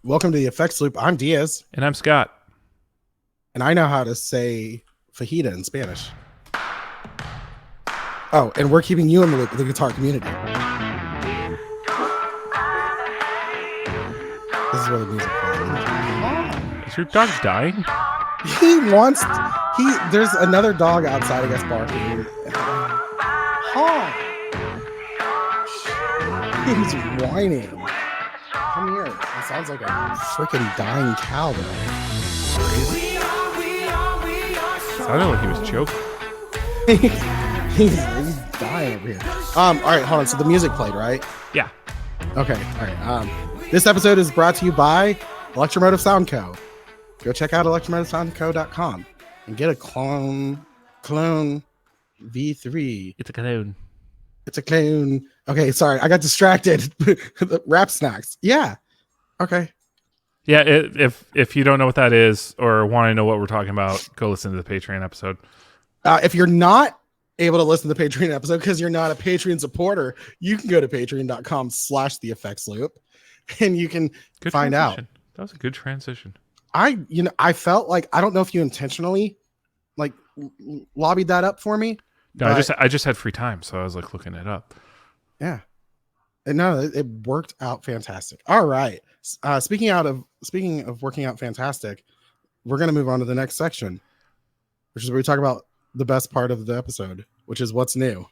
Welcome to the Effects Loop. I'm Diaz. And I'm Scott. And I know how to say fajita in Spanish. Oh, and we're keeping you in the loop with the guitar community. This is where the music plays. Is your dog dying? There's another dog outside, I guess, barking. He's whining. Come here. It sounds like a freaking dying cow, though. Sounded like he was choking. he's dying over here. All right, hold on. So the music played, right? Yeah. Okay. All right. This episode is brought to you by Electromotive Sound Co. Go check out electromotivesoundco.com and get a clone V3. It's a cologne. It's a clone. Okay, sorry, I got distracted. Rap snacks. Yeah. Okay. Yeah, if you don't know what that is or want to know what we're talking about, go listen to the Patreon episode. If you're not able to listen to the Patreon episode because you're not a Patreon supporter, you can go to patreon.com/theeffectsloop and you can find out. That was a good transition. I felt like, I don't know if you intentionally like lobbied that up for me. No, I just had free time, so I was like looking it up. Yeah. No, it worked out fantastic. All right. Speaking of working out fantastic, we're going to move on to the next section, which is where we talk about the best part of the episode, which is what's new.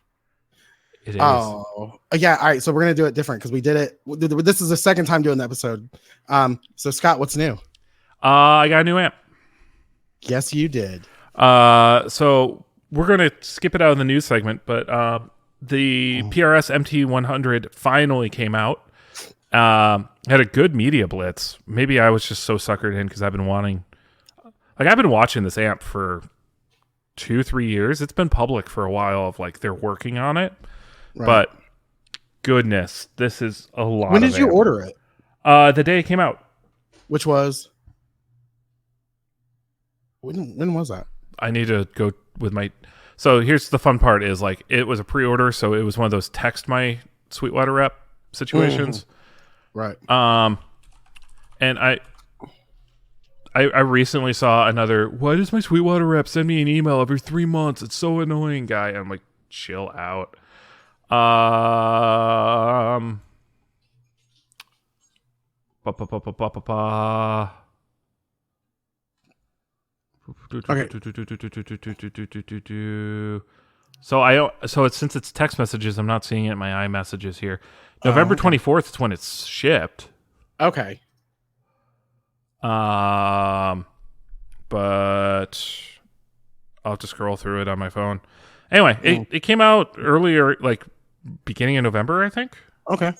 It is. Oh, yeah. All right. So we're going to do it different because we did it. This is the second time doing the episode. So Scott, what's new? I got a new amp. Yes, you did. So we're going to skip it out of the news segment, but the PRS MT100 finally came out. Had a good media blitz. Maybe I was just so suckered in because I've been watching this amp for 2-3 years. It's been public for a while of like they're working on it, right. But goodness, this is a lot. When did you order it? The day it came out. Which was? When was that? I need to go with my. So here's the fun part: is like it was a pre-order, so it was one of those text my Sweetwater rep situations, right? And I recently saw another. Why does my Sweetwater rep send me an email every 3 months? It's so annoying, guy. I'm like, chill out. Okay. So since it's text messages, I'm not seeing it in my iMessages here. November 24th is when it's shipped. Okay. But I'll have to scroll through it on my phone. Anyway, it came out earlier, like beginning of November, I think. Okay.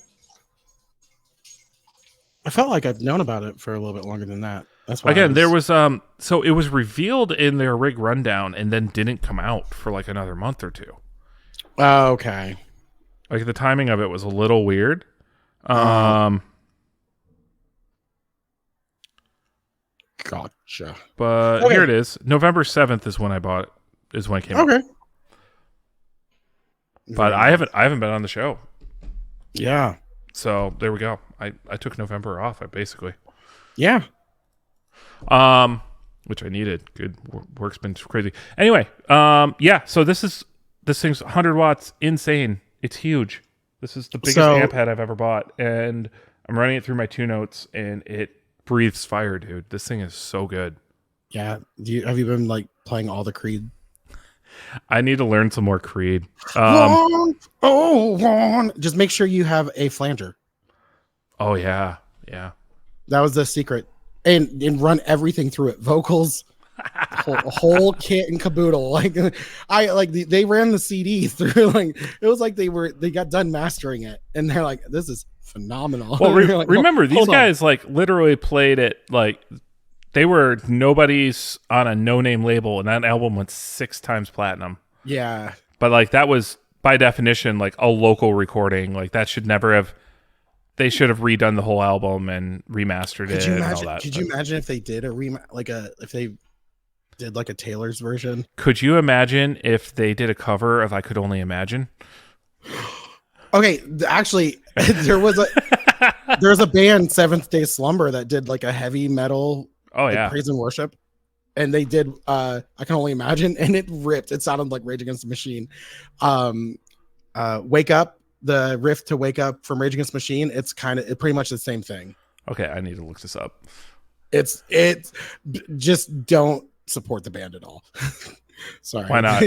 I felt like I've known about it for a little bit longer than that. That's why. Again, there was so it was revealed in their rig rundown and then didn't come out for like another month or two. Okay. Like the timing of it was a little weird. Gotcha. But okay. Here it is. November 7th is when I bought it. Is when it came out. Okay. But I haven't been on the show. Yeah. So there we go. I took November off, basically. Yeah. Which I needed. Good work's been crazy. Anyway, yeah. So this thing's 100 watts, insane. It's huge. This is the biggest amp head I've ever bought, and I'm running it through my 2-notes, and it breathes fire, dude. This thing is so good. Yeah. Have you been like playing all the Creed? I need to learn some more Creed. Just make sure you have a flanger. Oh yeah, yeah. That was the secret, and run everything through it. Vocals, whole kit and caboodle. Like they ran the CD through. Like it was like they got done mastering it, and they're like, "This is phenomenal." Well, like, remember these guys like literally played it like. They were nobodies on a no-name label, and that album went 6 times platinum. Yeah. But, like, that was, by definition, like, a local recording. Like, that should never have... They should have redone the whole album and remastered it and all that. Could you imagine if they did if they did, like, a Taylor's version? Could you imagine if they did a cover of I Could Only Imagine? Okay, actually, there was a... There's a band, Seventh Day Slumber, that did like a heavy metal, Oh like yeah. praise and worship, and they did I Can Only Imagine, and it ripped. It sounded like Rage Against the Machine. Wake Up, the riff to Wake Up from Rage Against the Machine, it's pretty much the same thing. Okay, I need to look this up. It's just don't support the band at all. Sorry. Why not?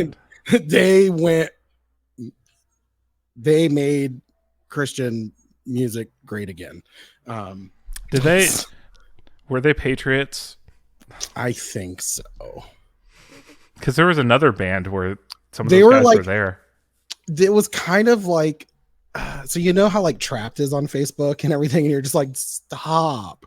They made Christian music great again. Did they? Were they Patriots? I think so. Because there was another band where some of those guys were there. It was kind of like, so you know how like Trapped is on Facebook and everything, and you're just like, stop.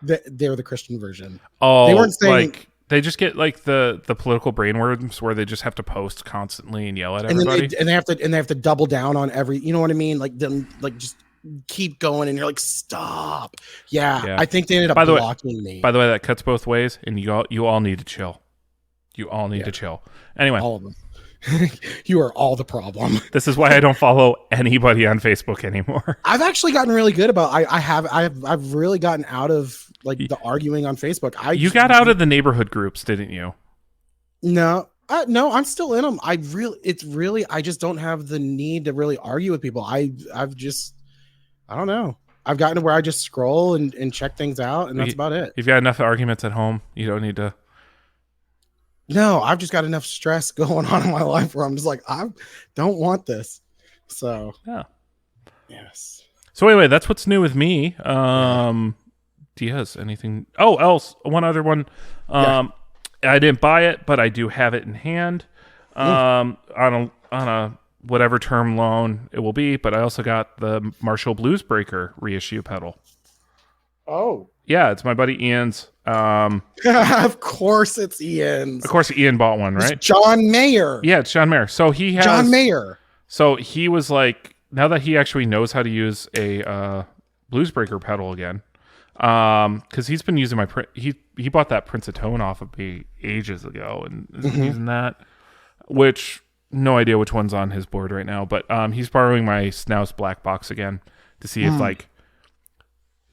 They're the Christian version. Oh, they weren't saying like they just get like the political brainworms where they just have to post constantly and yell at everybody, and they have to double down on every, you know what I mean? Like them, like just keep going, and you're like, stop. Yeah. I think they ended up blocking me. By the way, that cuts both ways, and you all need to chill. You all need to chill. Anyway, all of them. You are all the problem. This is why I don't follow anybody on Facebook anymore. I've actually gotten really good about. I've really gotten out of like the arguing on Facebook. You got out of the neighborhood groups, didn't you? No, I'm still in them. I just don't have the need to really argue with people. I don't know. I've gotten to where I just scroll and check things out, and that's about it. You've got enough arguments at home. You don't need to. No, I've just got enough stress going on in my life where I'm just like, I don't want this. So, yeah. Yes. So anyway, that's what's new with me. Diaz, anything? Oh, else one other one. I didn't buy it, but I do have it in hand. On a whatever term loan it will be, but I also got the Marshall Bluesbreaker reissue pedal. Oh. Yeah, it's my buddy Ian's. Of course it's Ian's. Of course Ian bought one, right? It's John Mayer. Yeah, it's John Mayer. So he has John Mayer. So he was like, now that he actually knows how to use a Bluesbreaker pedal again, because he's been using he bought that Prince of Tone off of me ages ago and is using that, which no idea which one's on his board right now, but he's borrowing my Snouse Black Box again to see if like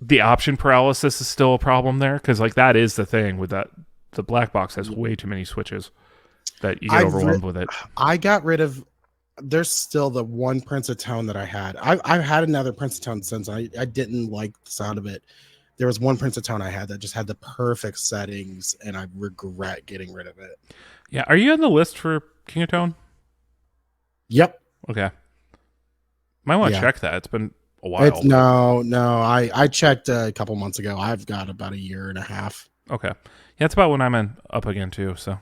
the option paralysis is still a problem there, because like that is the thing with that. The Black Box has way too many switches that you get overwhelmed with it. I got rid of. There's still the one Prince of Tone that I had. I've had another Prince of Tone since I didn't like the sound of it. There was one Prince of Tone I had that just had the perfect settings, and I regret getting rid of it. Yeah, are you on the list for King of Tone? Yep. Okay. Might want to check that. It's been a while. No. I checked a couple months ago. I've got about a year and a half. Okay. Yeah, it's about when I'm up again too. So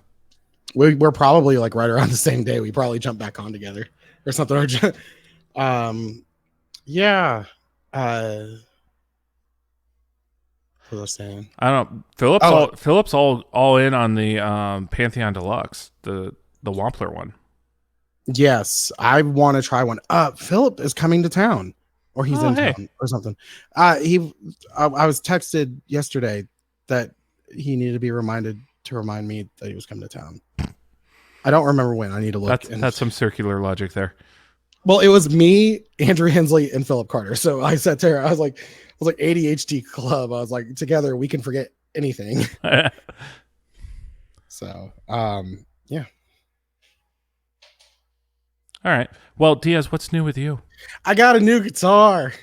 we're probably like right around the same day. We probably jump back on together or something. Yeah. What was I saying? I don't know. Philip's all in on the Pantheon Deluxe, the Wampler one. Yes, I want to try one. Philip is coming to town, or he's in town or something. I was texted yesterday that he needed to be reminded to remind me that he was coming to town. I don't remember when. I need to look. That's some circular logic there. Well, it was me, Andrew Hensley, and Philip Carter. So I sat there. I was like ADHD club. I was like, together we can forget anything. So, yeah. All right. Well, Diaz, what's new with you? I got a new guitar.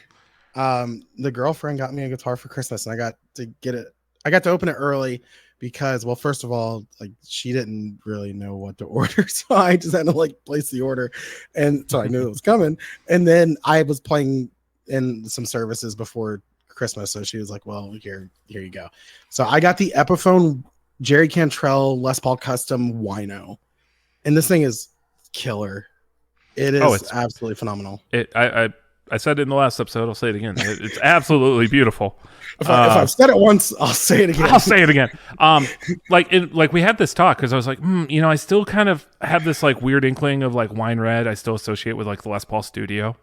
The girlfriend got me a guitar for Christmas, and I got to get it. I got to open it early because, well, first of all, like she didn't really know what to order, so I just had to like place the order, and so I knew it was coming. And then I was playing in some services before Christmas, so she was like, "Well, here you go." So I got the Epiphone Jerry Cantrell Les Paul Custom Wino, and this thing is killer. It is absolutely phenomenal. I said it in the last episode. I'll say it again. It's absolutely beautiful. If I've said it once, I'll say it again. I'll say it again. Like we had this talk because I was like, I still kind of have this like weird inkling of like wine red. I still associate with like the Les Paul Studio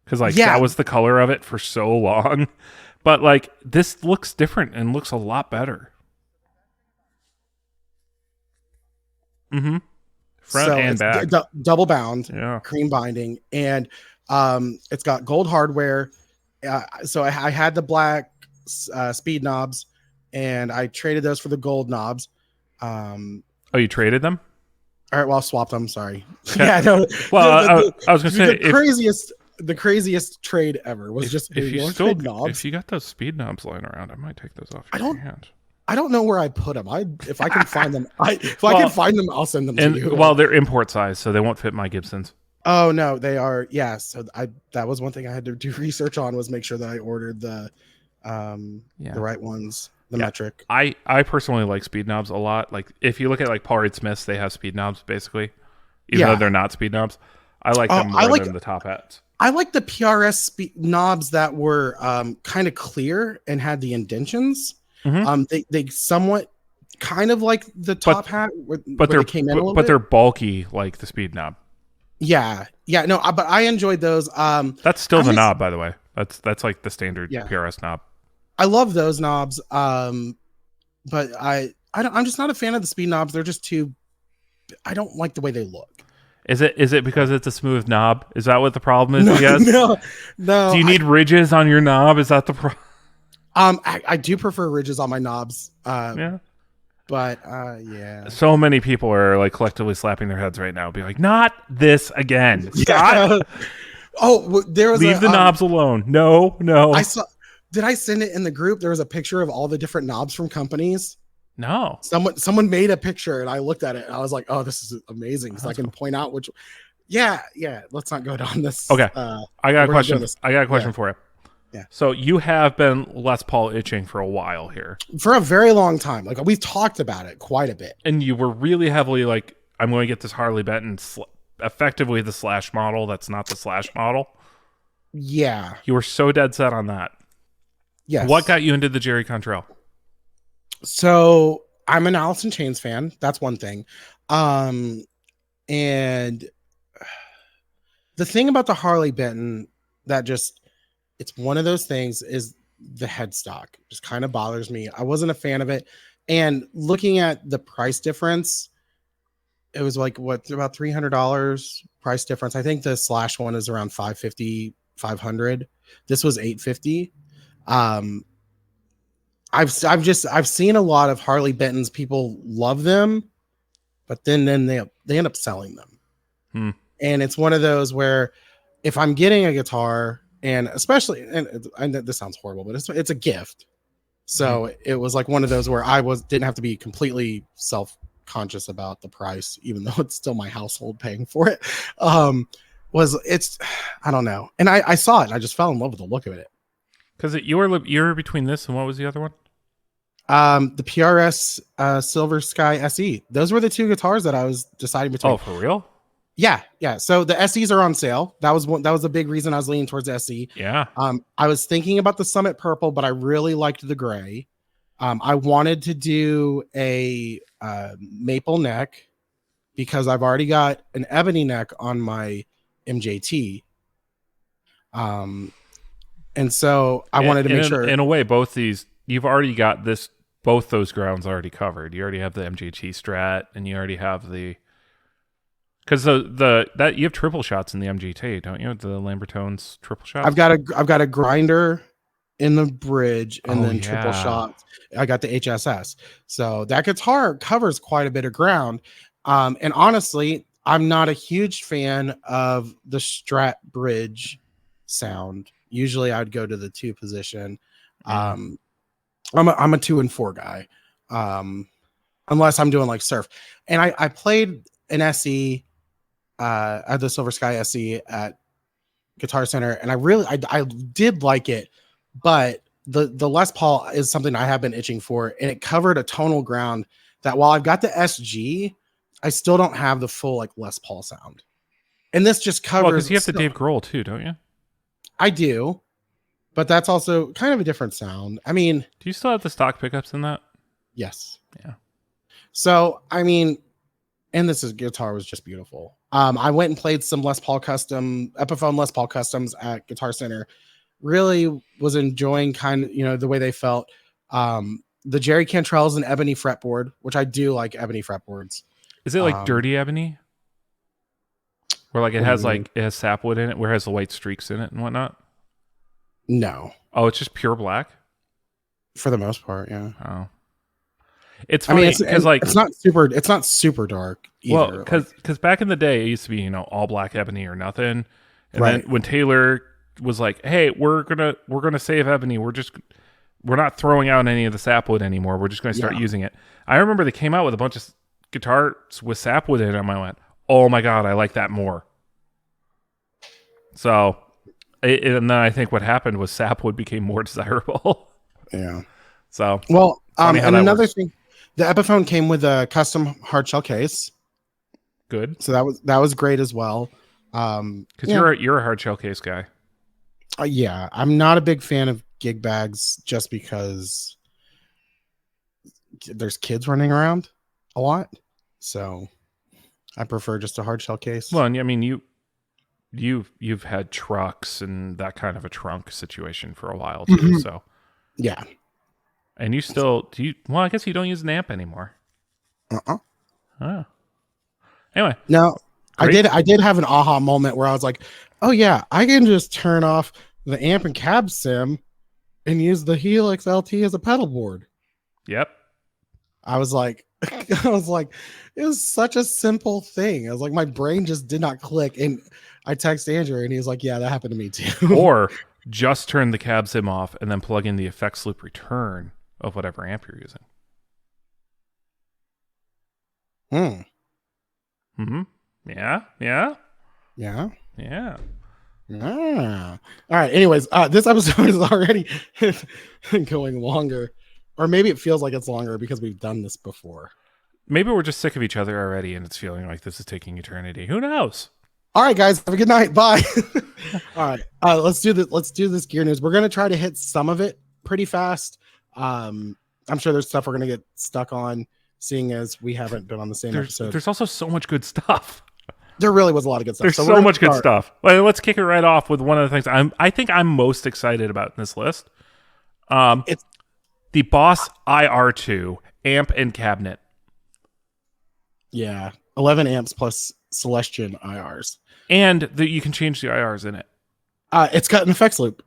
because that was the color of it for so long. But like this looks different and looks a lot better. Mm-hmm. Front and back. Double bound, cream binding, and it's got gold hardware, So I had the black speed knobs, and I traded those for the gold knobs. Oh, you traded them? All right, well, I'll swap them. Sorry. Okay. Yeah, no. Well, I was gonna say The craziest trade ever was just, hey, if you you want to still trade knobs? if you got those speed knobs lying around, I might take those off I your don't hand. I don't know where I put them. If I can find them, I can find them, I'll send them to you. Well, they're import size, so they won't fit my Gibsons. Oh no, they are. Yeah, so that was one thing I had to do research on, was make sure that I ordered the right ones, the metric. I personally like speed knobs a lot. Like if you look at like Paul Reed Smiths, they have speed knobs basically, even though they're not speed knobs. I like them more than the top hats. I like the PRS knobs that were kind of clear and had the indentions. Mm-hmm. They somewhat kind of like the top hat, where they came in a little bit. They're bulky like the speed knob. Yeah, no, but I enjoyed those. That's still the knob, by the way. That's like the standard PRS knob. I love those knobs, but I'm just not a fan of the speed knobs. They're just too. I don't like the way they look. Is it because it's a smooth knob? Is that what the problem is? No. Do you need ridges on your knob? Is that the problem? I do prefer ridges on my knobs. Yeah. But yeah. So many people are like collectively slapping their heads right now, be like, "Not this again, Scott." Oh, there was leave the knobs alone. No. I saw. Did I send it in the group? There was a picture of all the different knobs from companies. No. Someone made a picture, and I looked at it, and I was like, "Oh, this is amazing!" Because I can point out which. Yeah. Let's not go down this. Okay. I got a question. I got a question for you. Yeah. So you have been Les Paul itching for a while here. For a very long time. Like, we've talked about it quite a bit. And you were really heavily like, I'm going to get this Harley Benton, effectively the Slash model. That's not the Slash model. Yeah. You were so dead set on that. Yes. What got you into the Jerry Cantrell? So I'm an Alice in Chains fan. That's one thing. And the thing about the Harley Benton that just, it's one of those things, is the headstock just kind of bothers me. I wasn't a fan of it. And looking at the price difference, it was like about $300 price difference. I think the Slash one is around $550, $500. This was $850. I've seen a lot of Harley Bentons. People love them, but then they end up selling them. And it's one of those where if I'm getting a guitar, and especially, and this sounds horrible, but it's a gift. So it was like one of those where I didn't have to be completely self-conscious about the price, even though it's still my household paying for it. I don't know. And I saw it and I just fell in love with the look of it. Because you were between this and what was the other one? The PRS Silver Sky SE. Those were the two guitars that I was deciding between. Oh, for real? Yeah. So the SEs are on sale. That was a big reason I was leaning towards SE. Yeah. I was thinking about the Summit Purple, but I really liked the gray. I wanted to do a maple neck because I've already got an ebony neck on my MJT. And so I wanted to make sure. In a way, both these, you've already got both those grounds already covered. You already have the MJT Strat, and you already have the. Because that you have triple shots in the MGT, don't you? The Lambertones triple shots. I've got a grinder in the bridge and then triple shots. I got the HSS, so that guitar covers quite a bit of ground. And honestly, I'm not a huge fan of the Strat bridge sound. Usually, I'd go to the 2 position. I'm a 2 and 4 guy, unless I'm doing like surf. And I played an SE. At the Silver Sky SE at Guitar Center, and I did like it, but the Les Paul is something I have been itching for, and it covered a tonal ground that while I've got the SG, I still don't have the full like Les Paul sound. And this just covers. Because you have the Dave Grohl too, don't you? I do, but that's also kind of a different sound. I mean, do you still have the stock pickups in that? Yes. Yeah. So I mean, and guitar was just beautiful. I went and played some Les Paul Epiphone Les Paul customs at Guitar Center. Really was enjoying kind of, the way they felt. The Jerry Cantrell is an ebony fretboard, which I do like ebony fretboards. Is it like dirty ebony? Where like it has sapwood in it, where it has the white streaks in it and whatnot? No, Oh, it's just pure black. for the most part, yeah. Oh, it's I mean, funny because like, it's not super dark well, either. Like, because back in the day, it used to be all black ebony or nothing, and then right. when Taylor was like, "Hey, we're gonna save ebony. We're not throwing out any of the sapwood anymore. We're just gonna start Yeah. using it." I remember they came out with a bunch of guitars with sapwood in them. I went, "Oh my god, I like that more." So, and then I think what happened was sapwood became more desirable. Yeah. So Well, funny how and that another works. thing, the Epiphone came with a custom hard shell case, Good, so that was great as well. because Yeah, you're a hard shell case guy. yeah. I'm not a big fan of gig bags just because there's kids running around a lot, so I prefer just a hard shell case. Well, and I mean you've had trucks and that kind of a trunk situation for a while too. Mhm. So, Yeah. and you still do you? Well, I guess you don't use an amp anymore. Uh-uh. Oh. Anyway, Now, great. I did have an aha moment where I was like, "Oh yeah, I can just turn off the amp and cab sim and use the Helix LT as a pedal board." Yep. I was like, I was like, it was such a simple thing. I was like, my brain just did not click. And I text Andrew and he was like, yeah, that happened to me too. Or just turn the cab sim off and then plug in the effects loop return of whatever amp you're using. Hmm. Hmm. Yeah. Yeah. Yeah. Yeah. Ah. All right. Anyways, this episode is already going longer, or maybe it feels like it's longer because we've done this before. Maybe we're just sick of each other already, and it's feeling like this is taking eternity. Who knows? All right, guys. Have a good night. Bye. All right. Let's do this. Let's do this gear news. We're gonna try to hit some of it pretty fast. I'm sure there's stuff we're gonna get stuck on, seeing as we haven't been on the same episode. There's also so much good stuff. There really was a lot of good stuff. There's so much good stuff. Well, let's kick it right off with one of the things I think I'm most excited about in this list. It's the Boss IR2 amp and cabinet. Yeah, 11 amps plus Celestion IRs. And you can change the IRs in it. It's got an effects loop.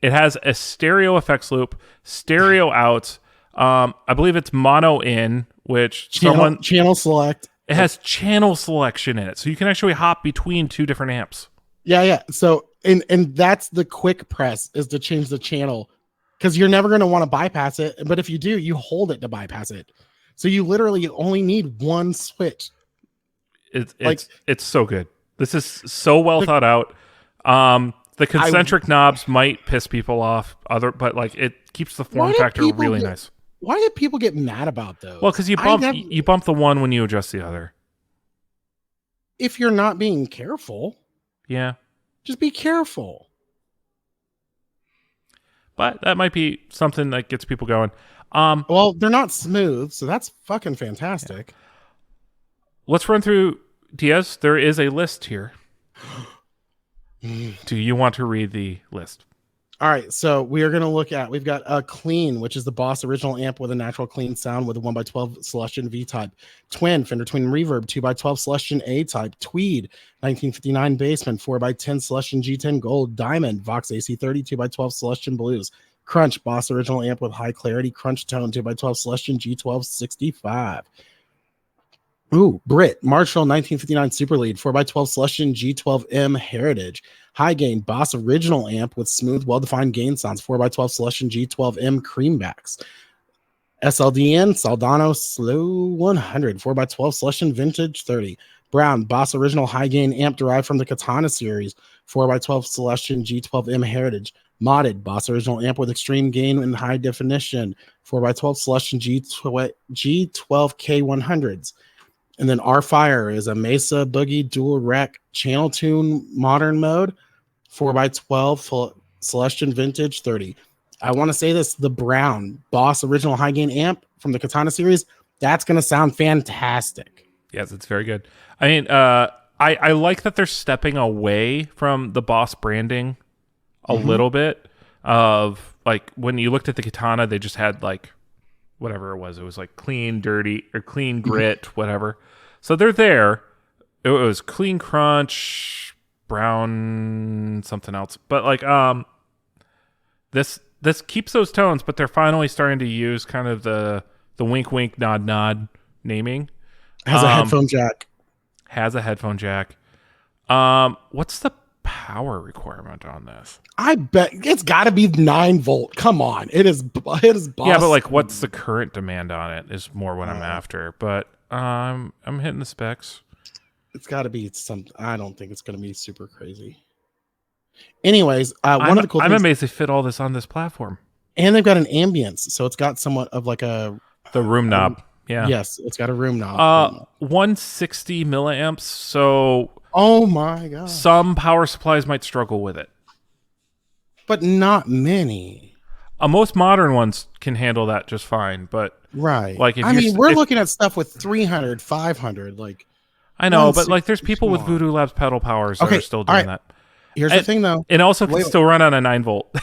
It has a stereo effects loop, stereo out. I believe it's mono in, which channel select. It has channel selection in it, so you can actually hop between two different amps. Yeah. So and that's the quick press is to change the channel because you're never going to want to bypass it. But if you do, you hold it to bypass it. So you literally only need one switch. It's so good. This is so well thought out. The concentric knobs might piss people off, but like it keeps the form factor really nice. Why did people get mad about those? Well, because you bump the one when you adjust the other. If you're not being careful, yeah, just be careful. But that might be something that gets people going. Well, they're not smooth, so that's fucking fantastic. Yeah. Let's run through Diaz. There is a list here. Do you want to read the list? All right, so we are going to look at, we've got a Clean, which is the Boss original amp with a natural clean sound with a 1x12 Celestion V-type. Twin, Fender Twin Reverb, 2x12 Celestion A-type. Tweed, 1959 Bassman, 4x10 Celestion G10 Gold. Diamond, Vox AC30, 2x12 Celestion Blues. Crunch, Boss original amp with high clarity crunch tone, 2x12 Celestion G12 65. Ooh, Brit, Marshall 1959 Super Lead, 4x12 Celestion G12M Heritage. High gain, Boss original amp with smooth, well-defined gain sounds, 4x12 Celestion G12M Creambacks. SLDN, Saldano Slow 100, 4x12 Celestion Vintage 30. Brown, Boss original high gain amp derived from the Katana series, 4x12 Celestion G12M Heritage. Modded, Boss original amp with extreme gain and high definition, 4x12 Celestion G12K100s. And then R Fire is a Mesa Boogie dual rack channel tune modern mode, 4x12 Celestion Vintage 30. I want to say this, the Brown Boss original high gain amp from the Katana series, that's going to sound fantastic. Yes, it's very good. I mean, I like that they're stepping away from the Boss branding a little bit of like when you looked at the Katana, they just had like whatever it was like clean, dirty or clean grit, whatever. So they're there. It was clean crunch, brown, something else. But like, this keeps those tones, but they're finally starting to use kind of the wink wink nod nod naming. Has a headphone jack. Has a headphone jack. What's the power requirement on this? I bet it's got to be 9-volt. Come on, it is. Yeah, but like, what's the current demand on it? Is more what I'm after. But I'm hitting the specs. It's got to be some. I don't think it's going to be super crazy. Anyways, one of the cool I'm things, amazed they fit all this on this platform. and they've got an ambience, so it's got somewhat of like the room knob. Yeah. Yes, it's got a room knob. 160 milliamps. So, oh my god, some power supplies might struggle with it, but not many. Most modern ones can handle that just fine. But right, like, if we're looking at stuff with 300, 500. Like, I know, but like, there's people with Voodoo Labs pedal powers that are still doing that. Here's the thing, though. It also can still run on a 9-volt.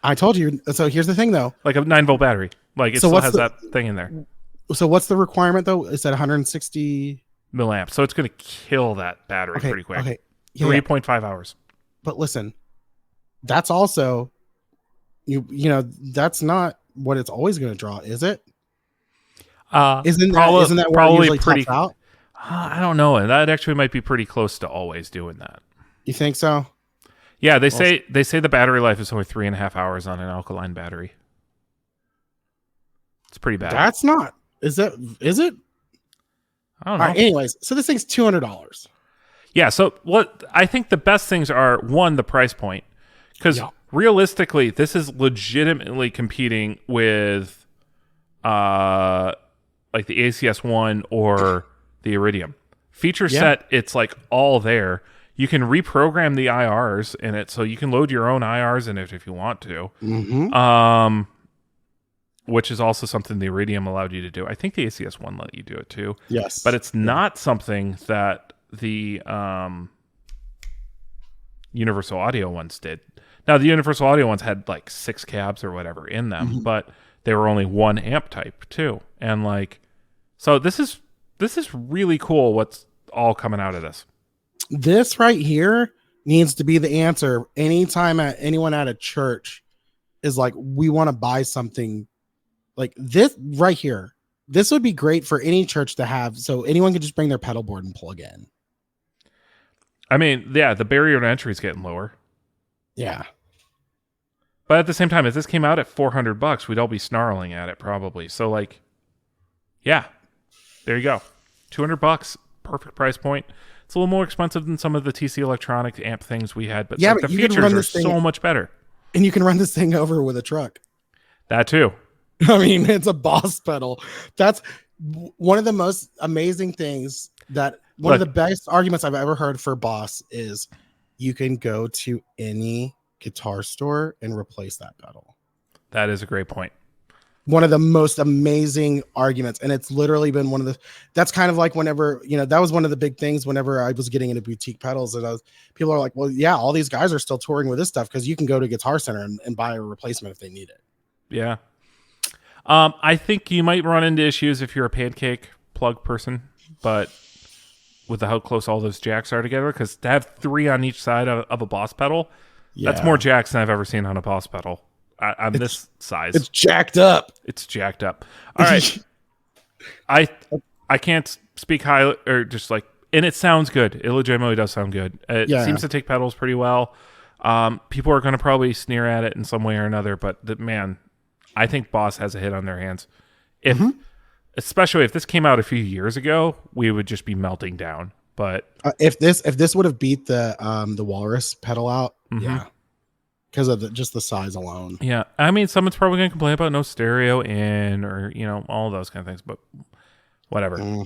I told you. So here's the thing, though. Like a 9-volt battery. Like, it still has that thing in there. So what's the requirement, though? Is that 160 milliamps? So it's going to kill that battery pretty quick. Okay. 3.5 hours. But listen, that's also, you know, that's not what it's always going to draw, is it? Isn't that where it usually tops out? I don't know. And that actually might be pretty close to always doing that. You think so? Yeah, they say the battery life is only 3.5 hours on an alkaline battery. It's pretty bad. That's not. Is it? I don't know. All right, anyways, so this thing's $200. Yeah. So what I think the best things are, one, the price point, because realistically, this is legitimately competing with, like the ACS1 or the Iridium feature set. It's like all there. You can reprogram the IRs in it, so you can load your own IRs in it if you want to. Mm-hmm. Which is also something the Iridium allowed you to do. I think the ACS1 let you do it too. Yes. But it's not something that the Universal Audio ones did. Now, the Universal Audio ones had like 6 cabs or whatever in them, but they were only 1 amp type too. And like, so this is really cool what's all coming out of this. This right here needs to be the answer anytime anyone at a church is like, we want to buy something like this right here. This would be great for any church to have, so anyone could just bring their pedal board and plug in. I mean, yeah, the barrier to entry is getting lower. Yeah. But at the same time, if this came out at $400, we'd all be snarling at it probably. So like, yeah, there you go. $200, perfect price point. It's a little more expensive than some of the TC Electronics amp things we had, but yeah, like, but the features are so much better. And you can run this thing over with a truck. That too. I mean, it's a Boss pedal. That's one of the most amazing things one of the best arguments I've ever heard for Boss is you can go to any guitar store and replace that pedal. That is a great point. One of the most amazing arguments. And it's literally been that's kind of like whenever, that was one of the big things whenever I was getting into boutique pedals, and people are like, well, yeah, all these guys are still touring with this stuff because you can go to Guitar Center and buy a replacement if they need it. Yeah. I think you might run into issues if you're a pancake plug person, but with how close all those jacks are together, because to have 3 on each side of a Boss pedal, that's more jacks than I've ever seen on a Boss pedal. On this size, it's jacked up. It's jacked up. All right, I can't speak high or just like, and it sounds good. It legitimately does sound good. It seems to take pedals pretty well. People are going to probably sneer at it in some way or another, but man, I think Boss has a hit on their hands. Especially if this came out a few years ago, we would just be melting down. But if this would have beat the Walrus pedal out, yeah. Because of just the size alone. Yeah. I mean, someone's probably going to complain about no stereo in or, all those kind of things, but whatever.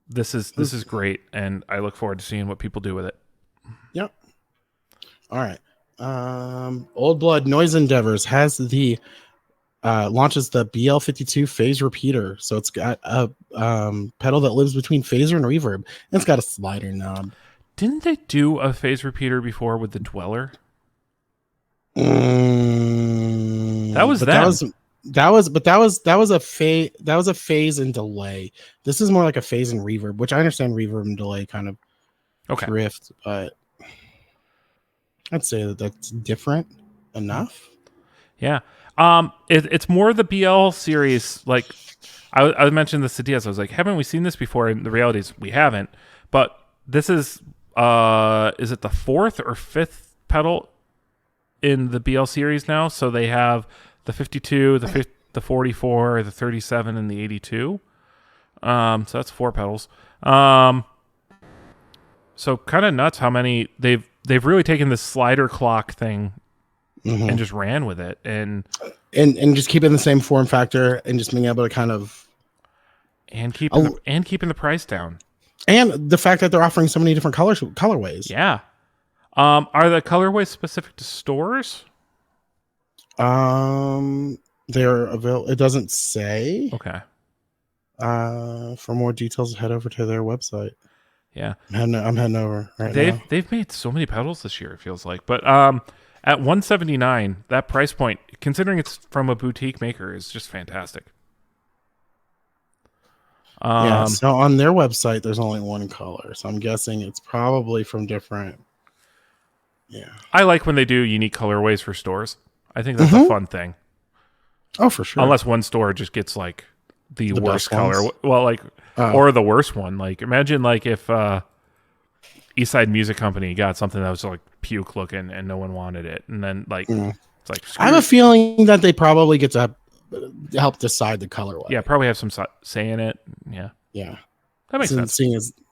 This is great, and I look forward to seeing what people do with it. Yep. All right. Old Blood Noise Endeavors has launches the BL52 phase repeater. So it's got a pedal that lives between phaser and reverb. And it's got a slider knob. Didn't they do a phase repeater before with the Dweller? That was a phase and delay. This is more like a phase and reverb, which I understand reverb and delay kind of drift, but I'd say that's different. enough. Yeah. It's more the BL series. Like I mentioned this to DS. I was like, haven't we seen this before? And the reality is we haven't. But this is it the fourth or fifth pedal in the BL series now? So they have the 52, the 44, the 37, and the 82. So that's 4 pedals. So kind of nuts how many they've really taken this slider clock thing and just ran with it and just keeping the same form factor and just being able to kind of keeping the price down. And the fact that they're offering so many different colorways. Yeah. Are the colorways specific to stores? They're available. It doesn't say. Okay. For more details, head over to their website. Yeah. I'm heading over right now. They've made so many pedals this year, it feels like. But at $179, that price point, considering it's from a boutique maker, is just fantastic. Yeah, so on their website, there's only one color. So I'm guessing it's probably from different. Yeah. I like when they do unique colorways for stores. I think that's a fun thing. Oh, for sure. Unless one store just gets like the worst color. Ones. Well, like, or the worst one. Like, imagine like if Eastside Music Company got something that was like puke looking and no one wanted it. And then like, it's like, I have a feeling that they probably get to help decide the colorway. Yeah, probably have some say in it. Yeah. Yeah. That makes sense.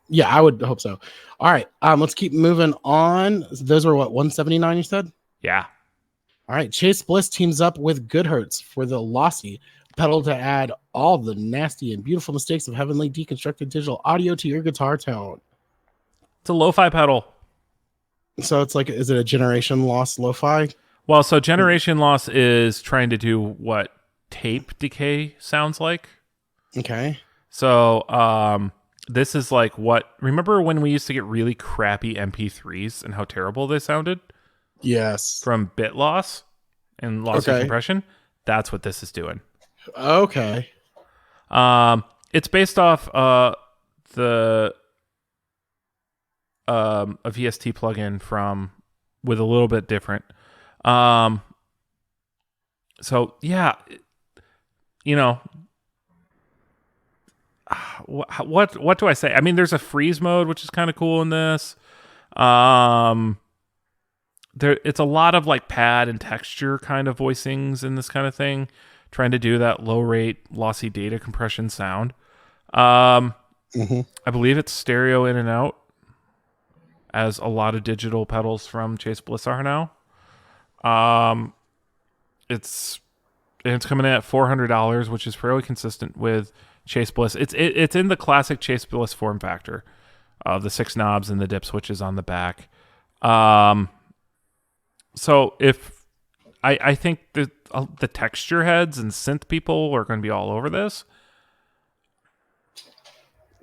Yeah, I would hope so. All right. Let's keep moving on. Those were what, 179 you said? Yeah. All right. Chase Bliss teams up with Goodhertz for the Lossy pedal to add all the nasty and beautiful mistakes of heavenly deconstructed digital audio to your guitar tone. It's a lo-fi pedal. So it's like, is it a generation loss lo-fi? Well, so generation loss is trying to do what tape decay sounds like. Okay. So this is like what, remember when we used to get really crappy MP3s and how terrible they sounded? Yes. From bit loss and loss of compression? That's what this is doing. Okay. It's based off a VST plugin from with a little bit different. So yeah, you know, what do I say? I mean, there's a freeze mode, which is kind of cool in this. It's a lot of like pad and texture kind of voicings in this kind of thing, trying to do that low rate lossy data compression sound. I believe it's stereo in and out, as a lot of digital pedals from Chase Bliss are now. It's coming in at $400, which is fairly consistent with Chase Bliss. It's in the classic Chase Bliss form factor of the 6 knobs and the dip switches on the back. So if I think the texture heads and synth people are going to be all over this.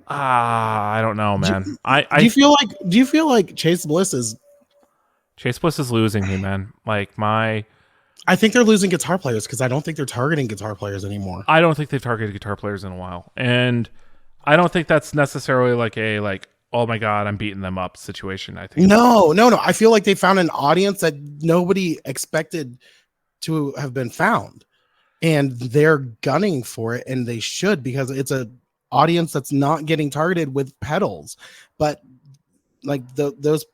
I don't know, man. Do you feel like Chase Bliss is losing me, man? Like I think they're losing guitar players because I don't think they're targeting guitar players anymore. I don't think they've targeted guitar players in a while. And I don't think that's necessarily like oh my God, I'm beating them up situation. I think No. I feel like they found an audience that nobody expected to have been found. And they're gunning for it, and they should, because it's a audience that's not getting targeted with pedals. But like those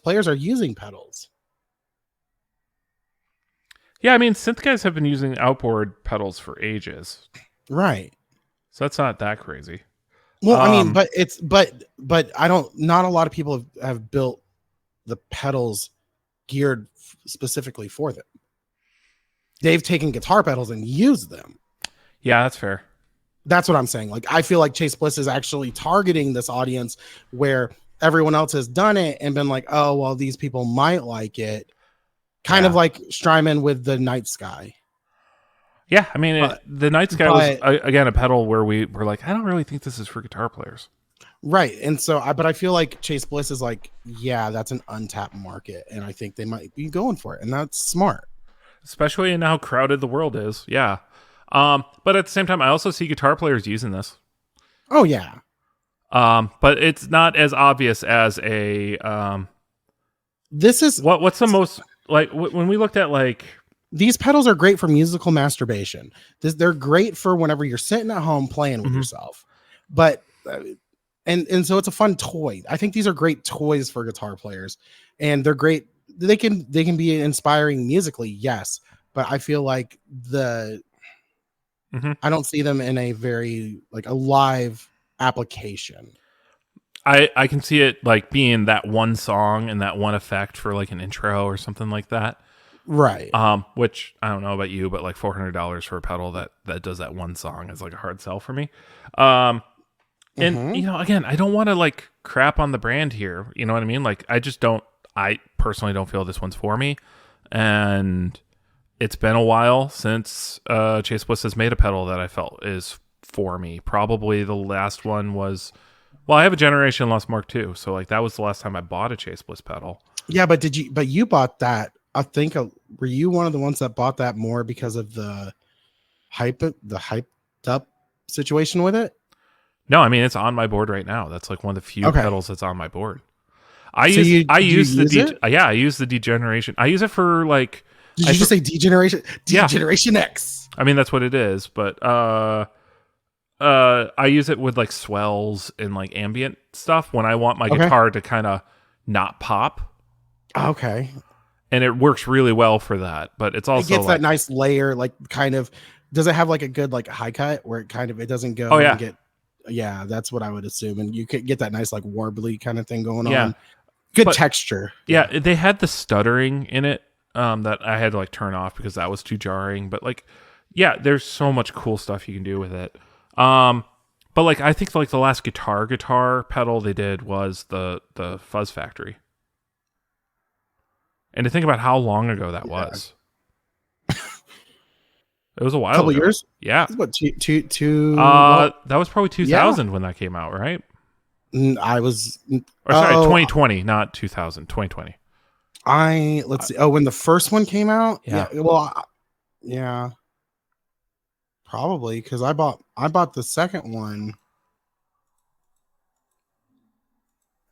players are using pedals. Yeah, I mean, synth guys have been using outboard pedals for ages. Right. So that's not that crazy. Well, I mean, but not a lot of people have built the pedals geared specifically for them. They've taken guitar pedals and used them. Yeah, that's fair. That's what I'm saying. Like, I feel like Chase Bliss is actually targeting this audience where everyone else has done it and been like, oh, well, these people might like it. Kind of like Strymon with the Night Sky. Yeah, I mean, the Night Sky was, again, a pedal where we were like, I don't really think this is for guitar players. Right. And so, but I feel like Chase Bliss is like, yeah, that's an untapped market. And I think they might be going for it. And that's smart. Especially in how crowded the world is. Yeah. But at the same time, I also see guitar players using this. Oh, yeah. But it's not as obvious as a... this is... What's the most... like when we looked at like these pedals are great for musical masturbation. They're great for whenever you're sitting at home playing with yourself. But and so it's a fun toy. I think these are great toys for guitar players, and they're great. They can be inspiring musically, yes, but I feel like I don't see them in a very like a live application. I can see it like being that one song and that one effect for like an intro or something like that. Right. Which I don't know about you, but like $400 for a pedal that does that one song is like a hard sell for me. And you know, again, I don't want to like crap on the brand here. You know what I mean? Like I personally don't feel this one's for me. And it's been a while since Chase Bliss has made a pedal that I felt is for me. Probably the last one was, well, I have a Generation Lost Mark II, so like that was the last time I bought a Chase Bliss pedal. Yeah, but you bought that? I think were you one of the ones that bought that more because of the hyped up situation with it? No, I mean it's on my board right now. That's like one of the few pedals that's on my board. I use the Degeneration. I use it for like. Did you just say Degeneration? Degeneration X. I mean that's what it is, but I use it with like swells and like ambient stuff when I want my guitar to kind of not pop. Okay. And it works really well for that, but it's also it gets that nice layer, like kind of. Does it have like a good like high cut where it doesn't go? Oh yeah. And get, yeah, that's what I would assume, and you could get that nice like warbly kind of thing going on. Good texture. Yeah, they had the stuttering in it that I had to like turn off because that was too jarring. But like, yeah, there's so much cool stuff you can do with it. But like, I think like the last guitar pedal they did was the Fuzz Factory. And to think about how long ago that was. It was a while couple ago. Years? Yeah. What, two that was probably 2000 when that came out, right? I was... Or sorry, 2020, not 2000, 2020. Let's see. Oh, when the first one came out? Yeah. Well, yeah. Probably, because I bought the second one.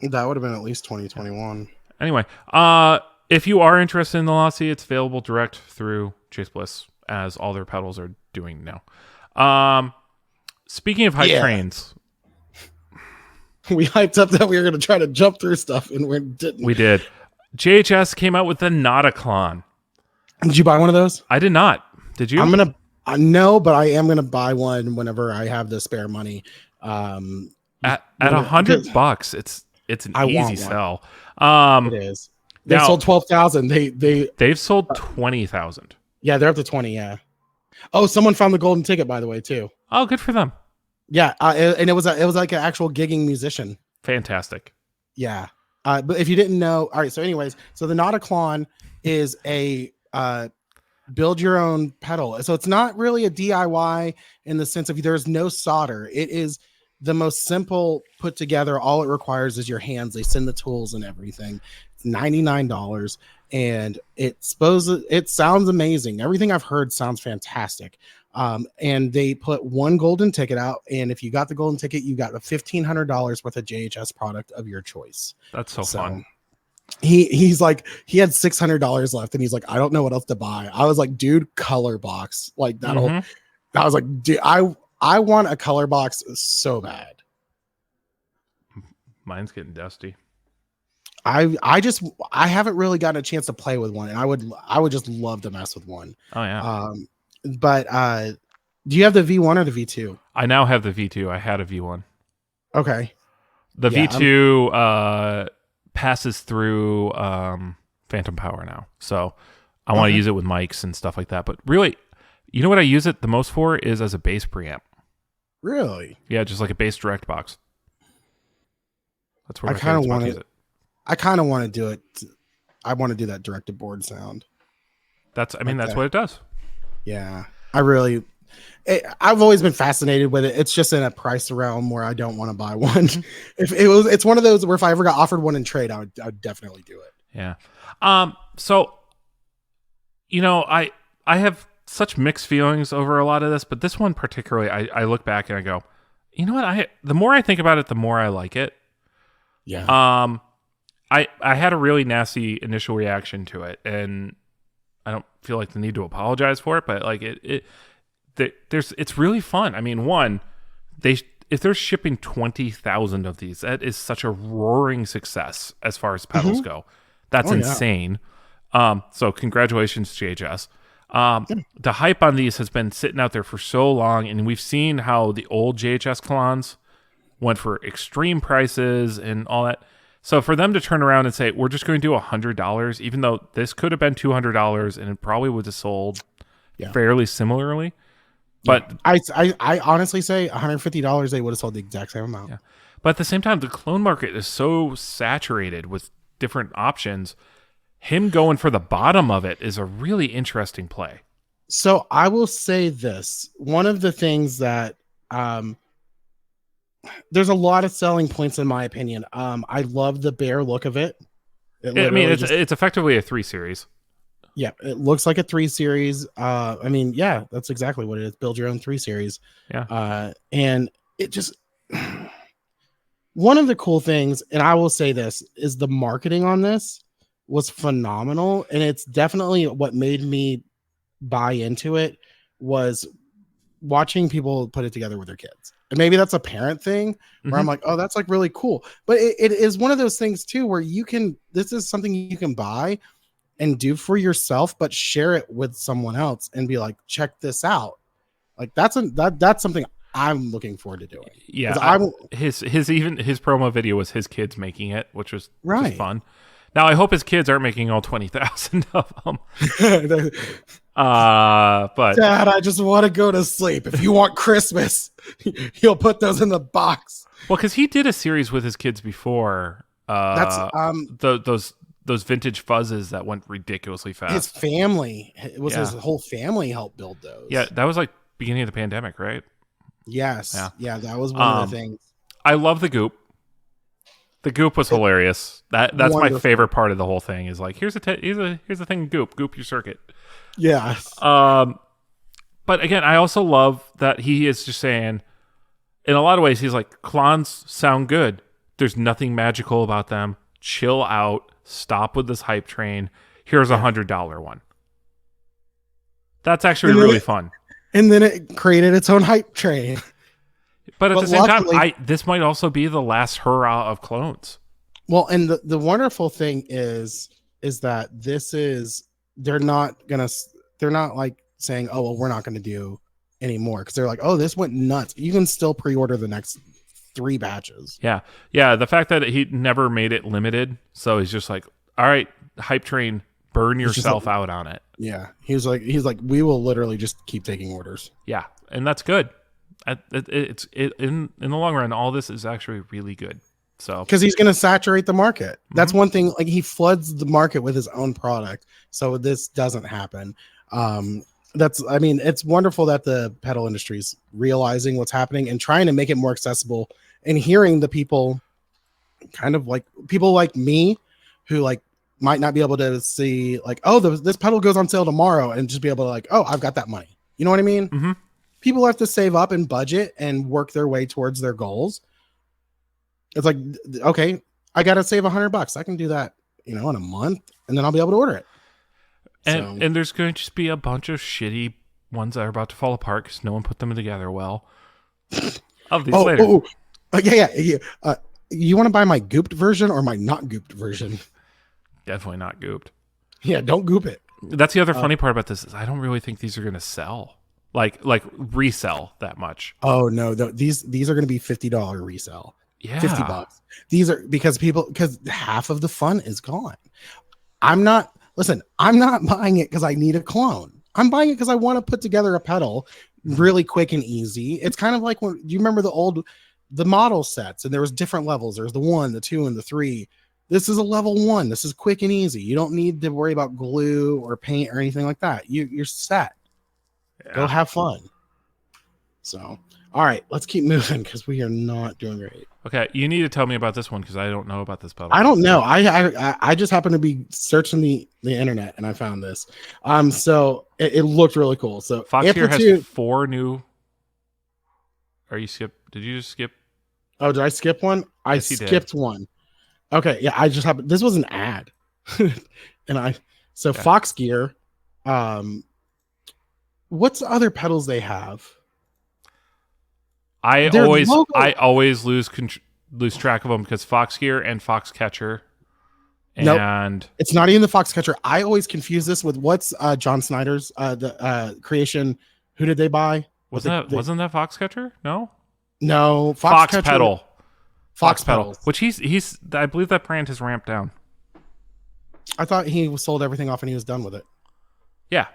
That would have been at least 2021. Anyway, if you are interested in the Lassie, it's available direct through Chase Bliss, as all their pedals are doing now. Speaking of hype trains, we hyped up that we were going to try to jump through stuff, and we didn't. We did. JHS came out with the Nauticlon. Did you buy one of those? I did not. Did you? No, but I am gonna buy one whenever I have the spare money. At $100, it's an easy sell. It is. They've sold 12,000. They've sold 20,000. Yeah, they're up to 20. Yeah. Oh, someone found the golden ticket, by the way, too. Oh, good for them. Yeah, and it was like an actual gigging musician. Fantastic. Yeah. But if you didn't know, all right. So, anyways, so the Nauticlon is a build your own pedal. So it's not really a DIY in the sense of there's no solder. It is the most simple put together. All it requires is your hands. They send the tools and everything. It's $99, and it sounds amazing. Everything I've heard sounds fantastic. And they put one golden ticket out, and if you got the golden ticket, you got the $1,500 worth of JHS product of your choice. That's so fun. He's like, he had $600 left, and he's like, I don't know what else to buy. I was like, dude, color box, like that'll. I was like, dude, I want a color box so bad. Mine's getting dusty. I haven't really gotten a chance to play with one, and I would just love to mess with one. Oh yeah. But do you have the V1 or the V2? I now have the V2. I had a V1. Okay. The V2 passes through phantom power now, so I want to use it with mics and stuff like that. But really, you know what I use it the most for is as a bass preamp. Really? Yeah, just like a bass direct box. That's where I kind of want it. I kind of want to do it. I want to do that directed board sound. That's what it does. Yeah, I've always been fascinated with it. It's just in a price realm where I don't want to buy one. It's one of those where if I ever got offered one in trade, I'd definitely do it. Yeah. So, I have such mixed feelings over a lot of this, but this one particularly, I look back and I go, you know what? The more I think about it, the more I like it. Yeah. I had a really nasty initial reaction to it, and I don't feel like the need to apologize for it, but like it's really fun. I mean, one, if they're shipping 20,000 of these, that is such a roaring success as far as pedals go. That's insane. So congratulations, JHS. The hype on these has been sitting out there for so long, and we've seen how the old JHS Klons went for extreme prices and all that. So for them to turn around and say, we're just going to do $100, even though this could have been $200 and it probably would have sold fairly similarly. But I honestly say $150, they would have sold the exact same amount. Yeah. But at the same time, the clone market is so saturated with different options. Him going for the bottom of it is a really interesting play. So I will say this. One of the things that there's a lot of selling points in my opinion. I love the bare look of it. I mean, it's effectively a 3 series. Yeah, it looks like a 3 series. I mean, yeah, that's exactly what it is. Build your own 3 series. Yeah. And it just one of the cool things, and I will say this, is the marketing on this was phenomenal. And it's definitely what made me buy into it was watching people put it together with their kids. And maybe that's a parent thing where I'm like, oh, that's like really cool. But it is one of those things too, where this is something you can buy and do for yourself, but share it with someone else and be like, check this out. Like that's something I'm looking forward to doing. Yeah. His promo video was his kids making it, which was just fun. Now I hope his kids aren't making all 20,000 of them. But Dad, I just want to go to sleep. If you want Christmas, he'll put those in the box. Well, because he did a series with his kids before. That's those vintage fuzzes that went ridiculously fast. His family, his whole family helped build those. Yeah, that was like beginning of the pandemic, right? Yes. Yeah, that was one of the things. I love the goop. The goop was hilarious. That's wonderful. My favorite part of the whole thing is like, here's the thing, goop your circuit. Yes. But again, I also love that he is just saying, in a lot of ways, he's like, clones sound good. There's nothing magical about them. Chill out. Stop with this hype train. Here's $100 one. That's actually really fun. And then it created its own hype train. But at the same time, this might also be the last hurrah of clones. Well, and the wonderful thing is that they're not like saying, oh, well, we're not going to do anymore. Because they're like, oh, this went nuts. You can still pre-order the next 3 batches. Yeah. The fact that he never made it limited. So he's just like, all right, hype train, burn yourself out on it. Yeah. He's like, we will literally just keep taking orders. Yeah. And that's good. In the long run, all this is actually really good. So because he's going to saturate the market. That's one thing. Like he floods the market with his own product. So this doesn't happen. It's wonderful that the pedal industry is realizing what's happening and trying to make it more accessible, and hearing the people kind of like people like me who like might not be able to see like, oh, this pedal goes on sale tomorrow, and just be able to like, oh, I've got that money. You know what I mean? Mm-hmm. People have to save up and budget and work their way towards their goals. It's like, okay, I got to save $100. I can do that, in a month, and then I'll be able to order it. And there's going to just be a bunch of shitty ones that are about to fall apart because no one put them together well. Of these later. Yeah. You want to buy my gooped version or my not gooped version? Definitely not gooped. Yeah, don't goop it. That's the other funny part about this is I don't really think these are going to sell. Like resell that much. Oh no, these are going to be $50 resell. Yeah, $50. These are because half of the fun is gone. I'm not buying it because I need a clone. I'm buying it because I want to put together a pedal really quick and easy. It's kind of like do you remember the model sets, and there was different levels. There's the 1, the 2, and the 3. This is a level 1. This is quick and easy. You don't need to worry about glue or paint or anything like that. You're set. Yeah. Go have fun. So, all right, let's keep moving because we are not doing great. Okay, you need to tell me about this one because I don't know about this pedal. I don't know. I just happened to be searching the internet and I found this. So it looked really cool. So Fox here has 4 new. Did you just skip? Oh, did I skip one? I skipped one. Okay, yeah, this was an ad. Fox Gear Um, what's the other pedals they have? I Their logo. always lose track of them because Foxgear and Foxcatcher Nope. and It's not even the Foxcatcher. I always confuse this with what's John Snyder's the creation. Who did they buy? wasn't that Foxcatcher? No, No, Fox Foxcatcher. Pedal. Fox Pedal, pedals. which he's I believe that brand has ramped down. I thought he sold everything off and he was done with it. Yeah,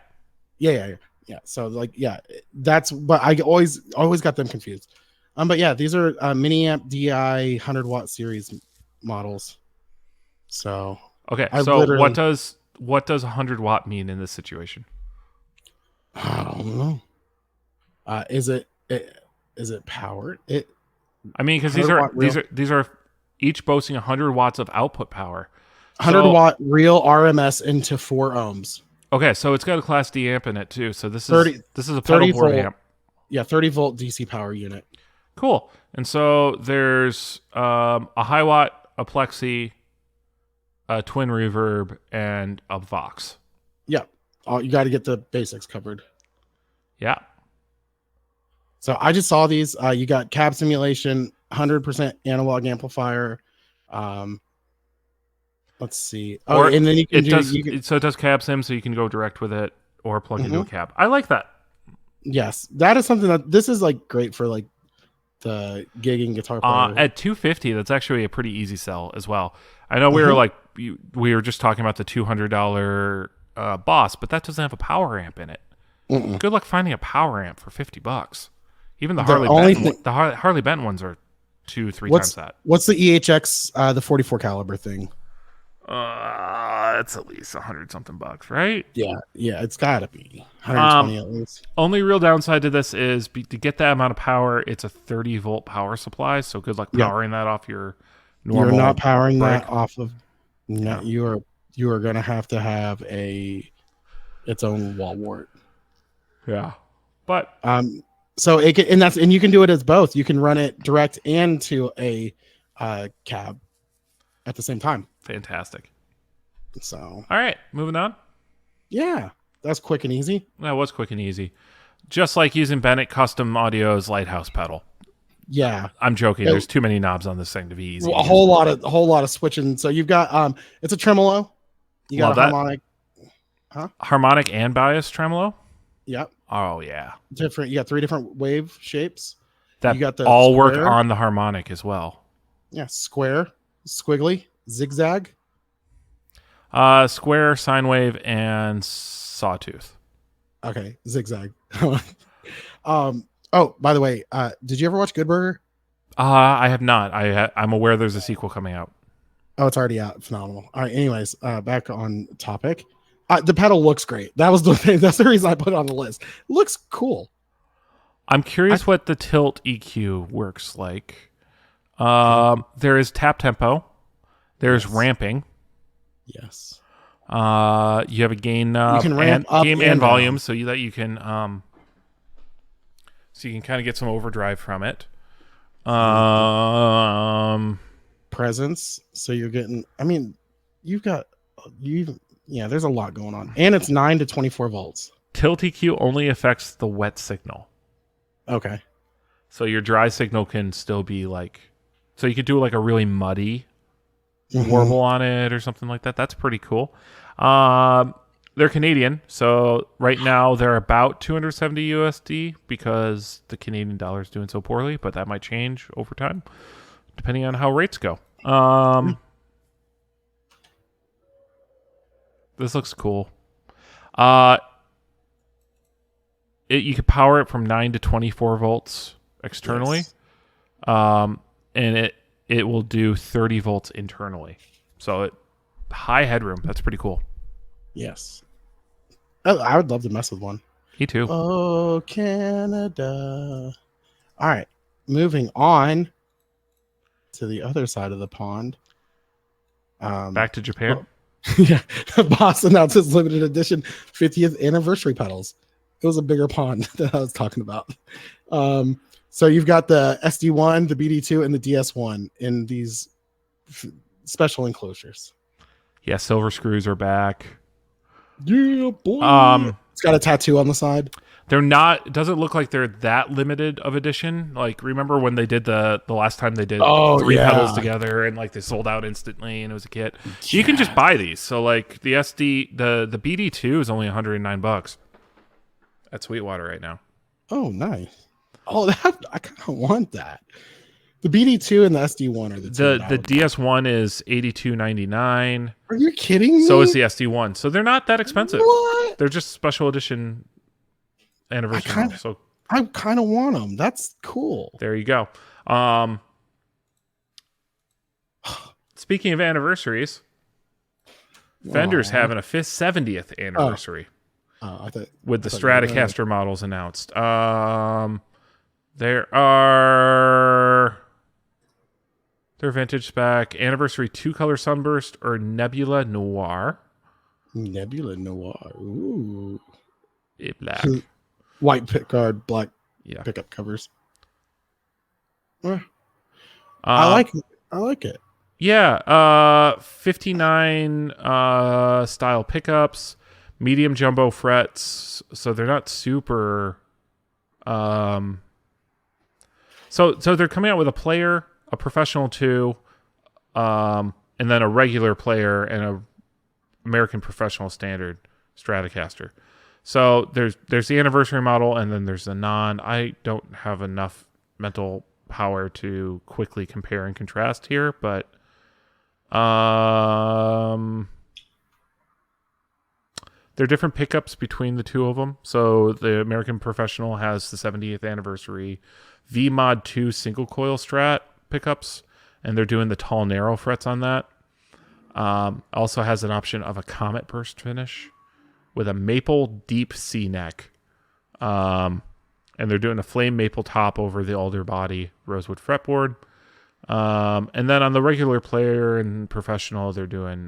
Yeah. So like, yeah, that's. But I always got them confused. But yeah, these are mini amp DI 100-watt series models. So okay. I So literally, what does 100-watt mean in this situation? I don't know. Is it powered? I mean, because these are each boasting 100 watts of output power. 100-watt real RMS into 4 ohms. Okay, so it's got a Class D amp in it too. So this is a 30 pedal board volt, amp. Yeah, 30-volt DC power unit. Cool. And so there's a high watt, a plexi, a twin reverb, and a Vox. Yeah, you got to get the basics covered. Yeah. So I just saw these. You got cab simulation, 100% analog amplifier. Let's see. Oh, and then it does cab sim, so you can go direct with it or plug into a cab. I like that. Yes, that is something that this is like great for like the gigging guitar player. At 250, that's actually a pretty easy sell as well. I know we were just talking about the $200 Boss, but that doesn't have a power amp in it. Good luck finding a power amp for $50. Even the Harley Benton ones are 2-3 times that. What's the EHX, the 44 caliber thing? It's at least $100-something, right? Yeah, it's got to be 120 at least. Only real downside to this is to get that amount of power, it's a 30-volt power supply. So good luck powering that off your normal. You're not powering break. That off of. No, yeah. You are going to have its own wall wart. Yeah, but so it can, and you can do it as both. You can run it direct and to a cab at the same time. Fantastic. So all right, moving on. Yeah, that's quick and easy. That was quick and easy, just like using Bennett Custom Audio's Lighthouse pedal. Yeah, I'm joking. There's too many knobs on this thing to be easy. A whole lot of switching. So you've got it's a tremolo. You got a harmonic. Harmonic and bias tremolo. Yep. Oh yeah. Different. You got 3 different wave shapes. That you got the all square. Work on the harmonic as well. Yeah, square, squiggly, zigzag. Square, sine wave, and sawtooth. Okay, zigzag. Oh, by the way, did you ever watch Good Burger? I have not. I'm aware there's a sequel coming out. Oh, it's already out. Phenomenal. All right. Anyways, back on topic. The pedal looks great. That was the thing. That's the reason I put it on the list. It looks cool. I'm curious what the tilt EQ works like. There is tap tempo. There's ramping. Yes. You have a gain knob. You can ramp up gain and volume, down. so that you can kind of get some overdrive from it. Presence. So you're getting. I mean, there's a lot going on, and it's 9 to 24 volts. Tilt EQ only affects the wet signal. Okay. So your dry signal can still be like, so you could do like a really muddy warble on it or something like that. That's pretty cool. They're Canadian, so right now they're about 270 USD because the Canadian dollar is doing so poorly, but that might change over time depending on how rates go. This looks cool. You could power it from 9 to 24 volts externally. Yes. And it will do 30 volts internally. So high headroom. That's pretty cool. Yes. I would love to mess with one. Me too. Oh, Canada. All right. Moving on to the other side of the pond. Back to Japan. Yeah. Boss announced his limited edition 50th anniversary pedals. It was a bigger pond that I was talking about. So you've got the SD1, the BD2, and the DS1 in these special enclosures. Yeah, silver screws are back. Yeah, boy. Um, It's got a tattoo on the side. they're not. It doesn't look like they're that limited of edition. Like, remember when they did the last time they did Oh, three pedals yeah. together and like they sold out instantly and it was a kit. You can just Yeah. buy these. So like the the BD2 is only $109 at Sweetwater right now. Oh, nice. Oh, I kind of want that. The BD2 and the SD1 are the two. The DS1 is $82.99. Are you kidding me? So is the SD1. So they're not that expensive. What? They're just special edition anniversary models. So I kind of want them. That's cool. there you go. Speaking of anniversaries, Fender's having a 70th anniversary with the Stratocaster models announced. There are their vintage spec, anniversary 2-color sunburst or Nebula Noir. Nebula Noir. Ooh. Black. White pickguard, black Yeah. pickup covers. I like it. I like it. Yeah, 59 style pickups, medium jumbo frets, so they're not super so they're coming out with a player, a professional 2, and then a regular player and a American professional standard Stratocaster. So there's the anniversary model and then there's the non. I don't have enough mental power to quickly compare and contrast here, but there are different pickups between the two of them. So the American Professional has the 70th anniversary V-Mod 2 single coil Strat pickups, and they're doing the tall narrow frets on that. Also has an option of a Comet burst finish with a maple deep C neck. And they're doing a flame maple top over the alder body rosewood fretboard. And then on the regular player and professional, they're doing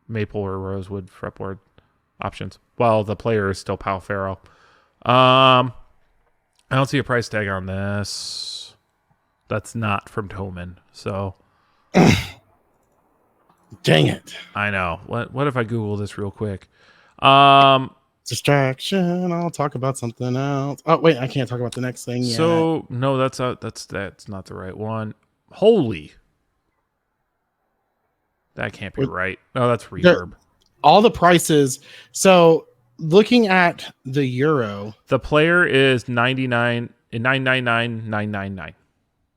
maple or rosewood fretboard options. While the player is still Pal Ferro. I don't see a price tag on this. That's not from Toman. So, dang it! I know. What if I Google this real quick? Distraction. I'll talk about something else. Oh wait, I can't talk about the next thing yet. So no, that's not the right one. Holy, that can't be right. No, that's Reverb. All the prices. So looking at the Euro, the player is 999,999.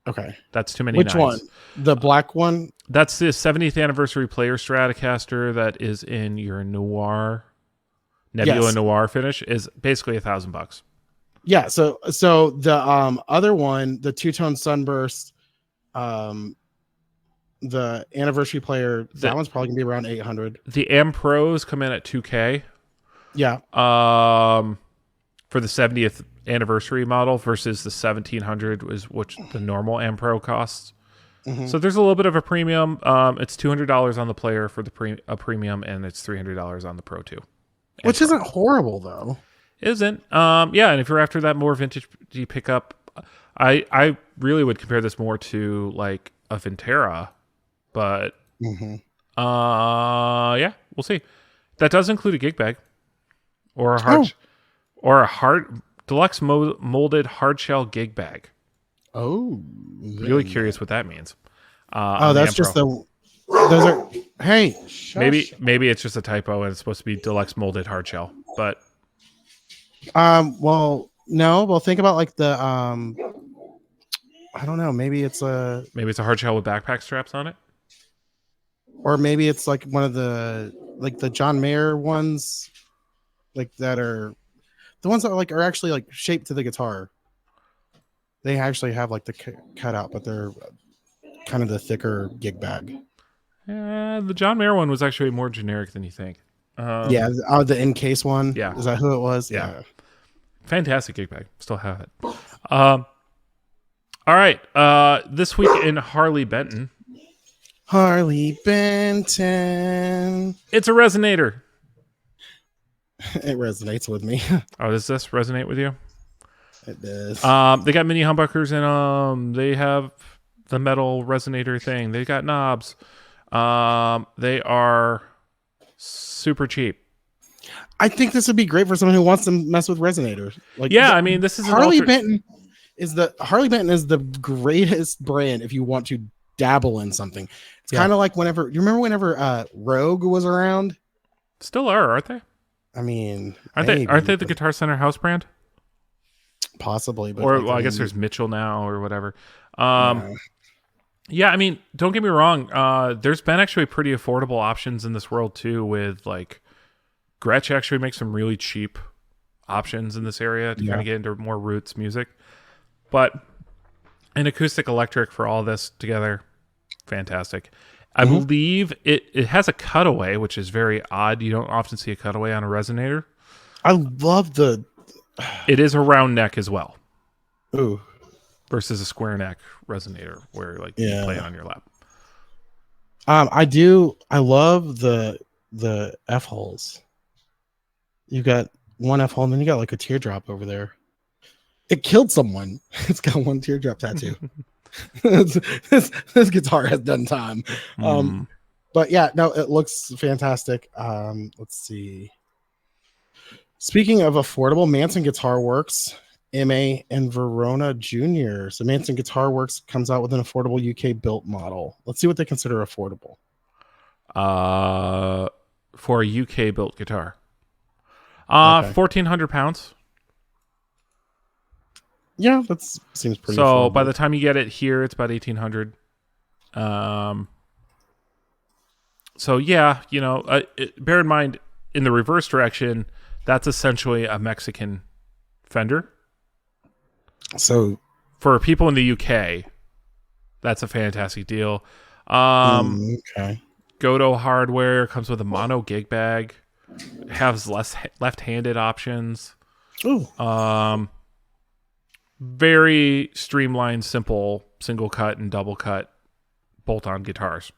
Okay, that's too many. Which one? The black one? That's the 70th anniversary player Stratocaster that is in your Noir. Nebula Noir finish is basically $1,000. Yeah, so the other one, the two-tone sunburst, the anniversary player, that one's probably gonna be around 800. The M Pros come in at $2,000. Yeah. For the 70th anniversary model versus the 1,700 is which the normal M Pro costs. Mm-hmm. So there's a little bit of a premium. It's $200 on the player for the a premium, and it's $300 on the Pro 2. Which isn't horrible though. Isn't. Yeah, and if you're after that more vintage pickup, I really would compare this more to like a Vintera, but yeah, we'll see. That does include a gig bag or a hard deluxe molded hard shell gig bag. Oh, really curious what that means. That's just those are. Hey, maybe it's just a typo and it's supposed to be deluxe molded hard shell. But well, no. Well, think about like the I don't know. Maybe it's a hard shell with backpack straps on it, or maybe it's like one of the John Mayer ones, like that are the ones that are actually like shaped to the guitar. They actually have like the cutout, but they're kind of the thicker gig bag. The John Mayer one was actually more generic than you think. Yeah, the in-case one. Yeah. Is that who it was? Yeah. Fantastic gig bag. Still have it. All right. This week in Harley Benton. Harley Benton. It's a resonator. It resonates with me. Oh, does this resonate with you? It does. They got mini humbuckers in them. They have the metal resonator thing. They got knobs. They are super cheap. I think this would be great for someone who wants to mess with resonators. Like, Yeah, I mean, this is an Harley Benton Harley Benton is the greatest brand if you want to dabble in something. It's Yeah. kind of like whenever you remember Rogue was around. Still are, aren't they? I mean, Aren't they? maybe, Aren't they the but Guitar Center house brand? possibly, but Or like, well, I I guess mean, there's Mitchell now or whatever. Um, yeah. yeah, I mean, don't get me wrong. There's been actually pretty affordable options in this world too. With like Gretsch actually makes some really cheap options in this area to kind Yeah. of get into more roots music. But an acoustic electric for all this together, fantastic. I Mhm. believe it has a cutaway, which is very odd. You don't often see a cutaway on a resonator. I love the. It is a round neck as well Ooh, versus a square neck resonator where like you play it yeah. on your lap. I do. I love the F holes. You got one F hole, and then you got like a teardrop over there. It killed someone. It's got one teardrop tattoo. this guitar has done time. Mm. But yeah, no, it looks fantastic. Let's see. Speaking of affordable, Manson Guitar Works, MA and Verona Jr. So Manson Guitar Works comes out with an affordable UK built model. Let's see what they consider affordable. For a UK built guitar. Okay. 1,400 pounds. Yeah, that seems pretty So affordable. by the time you get it here, it's about 1,800. So yeah, bear in mind in the reverse direction, that's essentially a Mexican Fender. So For people in the UK, that's a fantastic deal. okay. Goto hardware comes with a mono gig bag, has less left-handed options. Ooh. Very streamlined, simple single cut and double cut bolt-on guitars.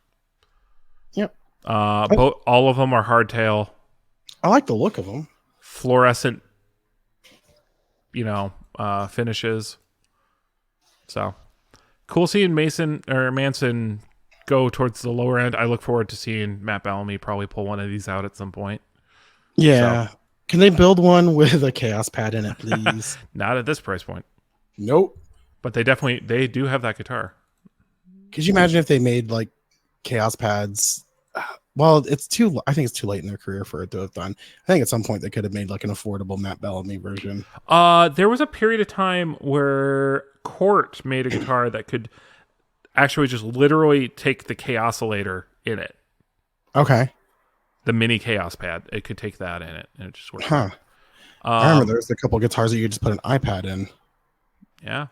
Yep. All of them are hardtail, I like the look of them. fluorescent, finishes. So cool seeing Manson go towards the lower end. I look forward to seeing Matt Bellamy probably pull one of these out at some point. Yeah. So. Can they build one with a chaos pad in it, please? Not at this price point. Nope. But they do have that guitar. Could you imagine if they made like chaos pads? Well, I think it's too late in their career for it to have done. I think at some point they could have made like an affordable Matt Bellamy version. There was a period of time where Cort made a guitar that could actually just literally take the Chaosilator in it. Okay. The mini Chaos pad. It could take that in it, and it just worked. Huh. I remember there's a couple guitars that you could just put an iPad in. Yeah.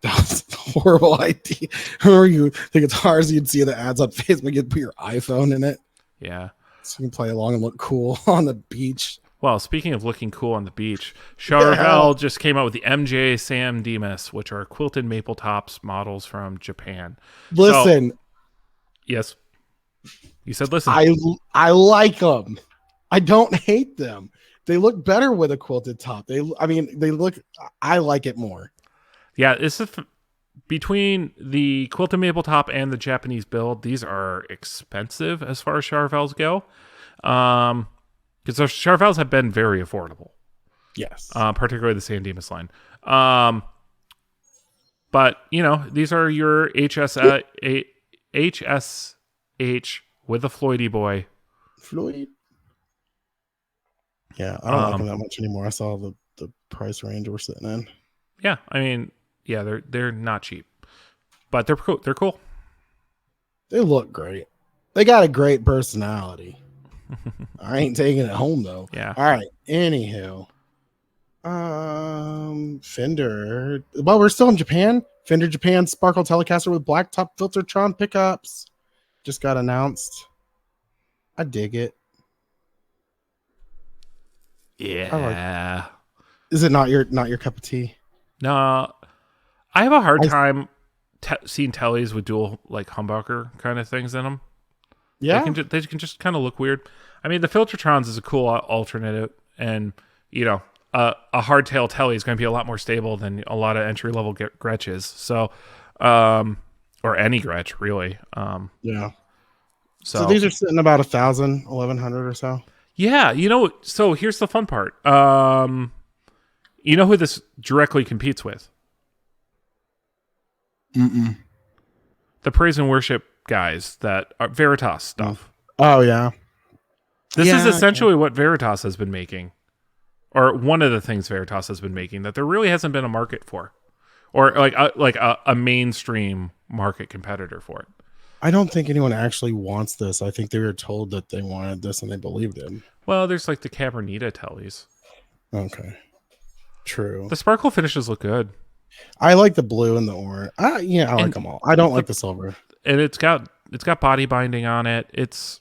That was a horrible idea. Remember the guitars you'd see the ads on Facebook, you'd put your iPhone in it. Yeah. So you can play along and look cool on the beach. Well, speaking of looking cool on the beach, Charvel just came out with the MJ Sam Demas, which are quilted maple tops models from Japan. Listen. Yes. You said listen. I like them. I don't hate them. They look better with a quilted top. I like it more. Yeah, this is between the quilted maple top and the Japanese build. These are expensive as far as Charvels go, because those Charvels have been very affordable. Yes, particularly the San Dimas line. But these are your HSH with a Floydy boy. Floyd. Yeah, I don't like them that much anymore. I saw the price range we're sitting in. Yeah, I mean, yeah, they're not cheap, but they're cool. They're cool. They look great. They got a great personality. I ain't taking it home though. Yeah. All right. Anywho, Fender. Well, we're still in Japan. Fender Japan Sparkle Telecaster with blacktop Filtertron pickups just got announced. I dig it. Yeah. Is it not your cup of tea? No, I have a hard time seeing tellies with dual like humbucker kind of things in them. Yeah, they can just kind of look weird. I mean, the Filtertrons is a cool alternative, and a hardtail telly is going to be a lot more stable than a lot of entry level Gretches. So, or any Gretsch really. Yeah. So these are sitting about 1,000, 1,100 or so. Yeah, so here's the fun part. You know who this directly competes with? Mm-mm. The praise and worship guys that are Veritas stuff. Oh yeah. This is essentially what Veritas has been making, or one of the things Veritas has been making that there really hasn't been a market for, or like a mainstream market competitor for it. I don't think anyone actually wants this. I think they were told that they wanted this and they believed it. Well, there's like the Cabernita tellies. Okay. True. The sparkle finishes look good. I like the blue and the orange. I like them all. I don't like the silver. And it's got body binding on it. It's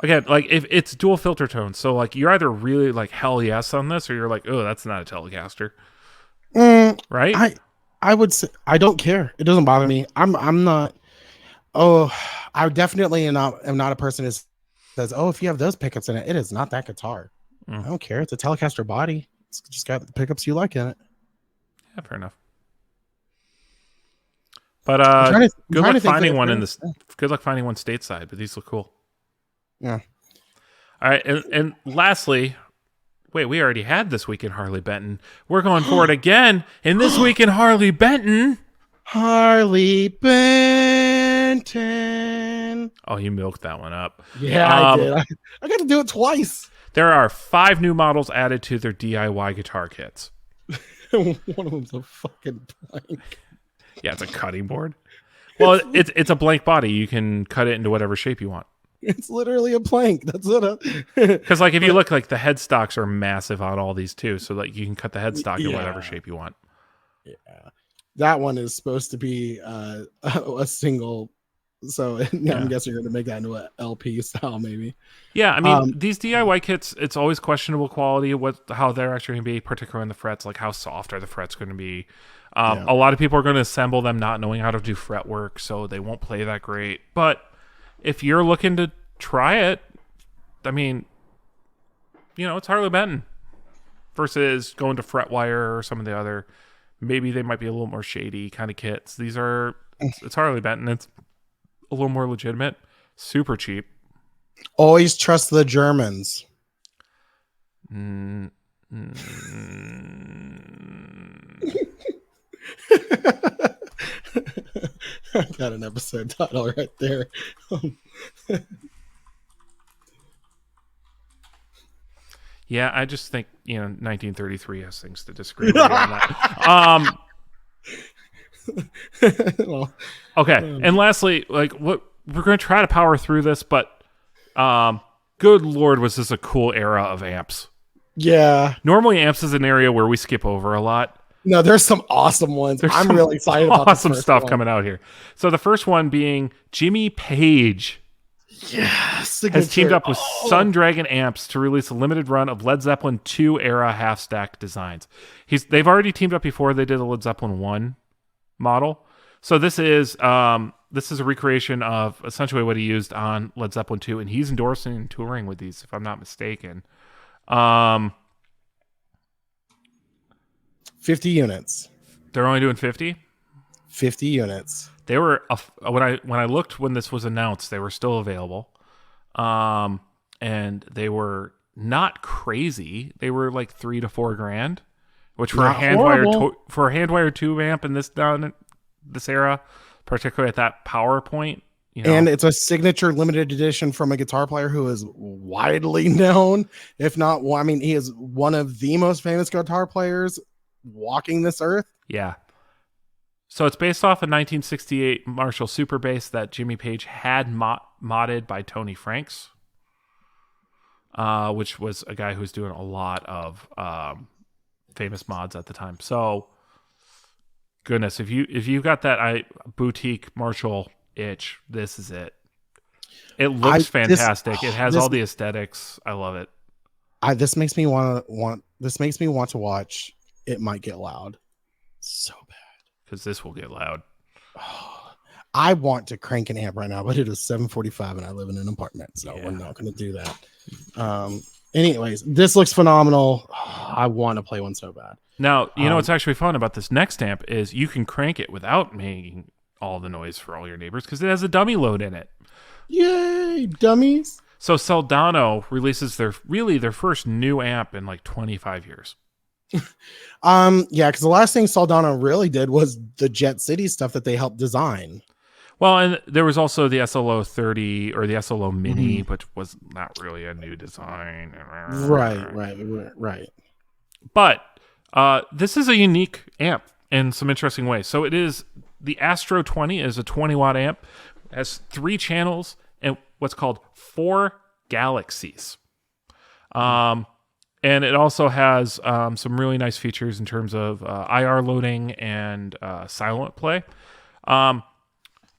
again like if it's dual filter tones, so like you're either really like hell yes on this, or you're like, oh, that's not a Telecaster, right? I would say I don't care. It doesn't bother me. I'm not. Oh, I definitely am not a person who says, oh, if you have those pickups in it, it is not that guitar. I don't care. It's a Telecaster body. It's just got the pickups you like in it. Yeah, fair enough. But good luck finding one in this. Good luck finding one stateside. But these look cool. Yeah. All right, and lastly, wait, we already had This Week in Harley Benton. We're going for it again in This Week in Harley Benton. Harley Benton. Oh, you milked that one up. Yeah, I did. I got to do it twice. There are 5 new models added to their DIY guitar kits. One of them's a fucking blank. Yeah, it's a cutting board. Well, it's a blank body. You can cut it into whatever shape you want. It's literally a plank. That's it. Because like if you look, like the headstocks are massive on all these too, so like you can cut the headstock in whatever shape you want. Yeah, that one is supposed to be a single. So I'm guessing you're going to make that into an LP style, maybe. Yeah, I mean these DIY kits, it's always questionable quality how they're actually going to be, particularly on the frets. Like how soft are the frets going to be? A lot of people are going to assemble them not knowing how to do fret work, so they won't play that great. But if you're looking to try it, I mean, it's Harley Benton versus going to Fretwire or some of the other. Maybe they might be a little more shady kind of kits. It's Harley Benton. It's a little more legitimate, super cheap. Always trust the Germans. I got an episode title right there. Yeah, I just think 1933 has things to disagree with on that. Well, okay, and lastly, like what we're going to try to power through this, but good Lord, was this a cool era of amps? Yeah. Normally, amps is an area where we skip over a lot. No, there's some awesome ones. I'm really excited about awesome stuff coming out here. So the first one being Jimmy Page. Yes, has teamed up with Sun Dragon Amps to release a limited run of Led Zeppelin 2 era half stack designs. They've already teamed up before. They did a Led Zeppelin 1 model. So this is a recreation of essentially what he used on Led Zeppelin 2, and he's endorsing and touring with these, if I'm not mistaken. 50 units. They're only doing 50? 50 units. They were when I looked when this was announced, they were still available, and they were not crazy. They were like $3,000 to $4,000, which for a hand-wired tube amp in this era, particularly at that power point, and it's a signature limited edition from a guitar player who is widely known, if not, I mean, he is one of the most famous guitar players walking this earth. Yeah. So it's based off a 1968 Marshall Super Bass that Jimmy Page had modded by Tony Franks, which was a guy who was doing a lot of famous mods at the time. So, goodness, if you got that boutique Marshall itch, this is it. It looks fantastic. It has all the aesthetics. I love it. This makes me want to watch It Might Get Loud so bad. Because this will get loud. I want to crank an amp right now, but it is 7:45 and I live in an apartment, so we're not going to do that. Anyways, this looks phenomenal. I want to play one so bad. Now, what's actually fun about this next amp is you can crank it without making all the noise for all your neighbors because it has a dummy load in it. Yay, dummies. So Soldano releases their first new amp in like 25 years. Yeah, because the last thing Soldano really did was the Jet City stuff that they helped design. Well, and there was also the SLO 30 or the SLO Mini, Mm-hmm. which was not really a new design. Right. But this is a unique amp in some interesting ways. So it is the Astro 20 is a 20-watt amp, has 3 channels and what's called 4 galaxies. And it also has some really nice features in terms of IR loading and silent play.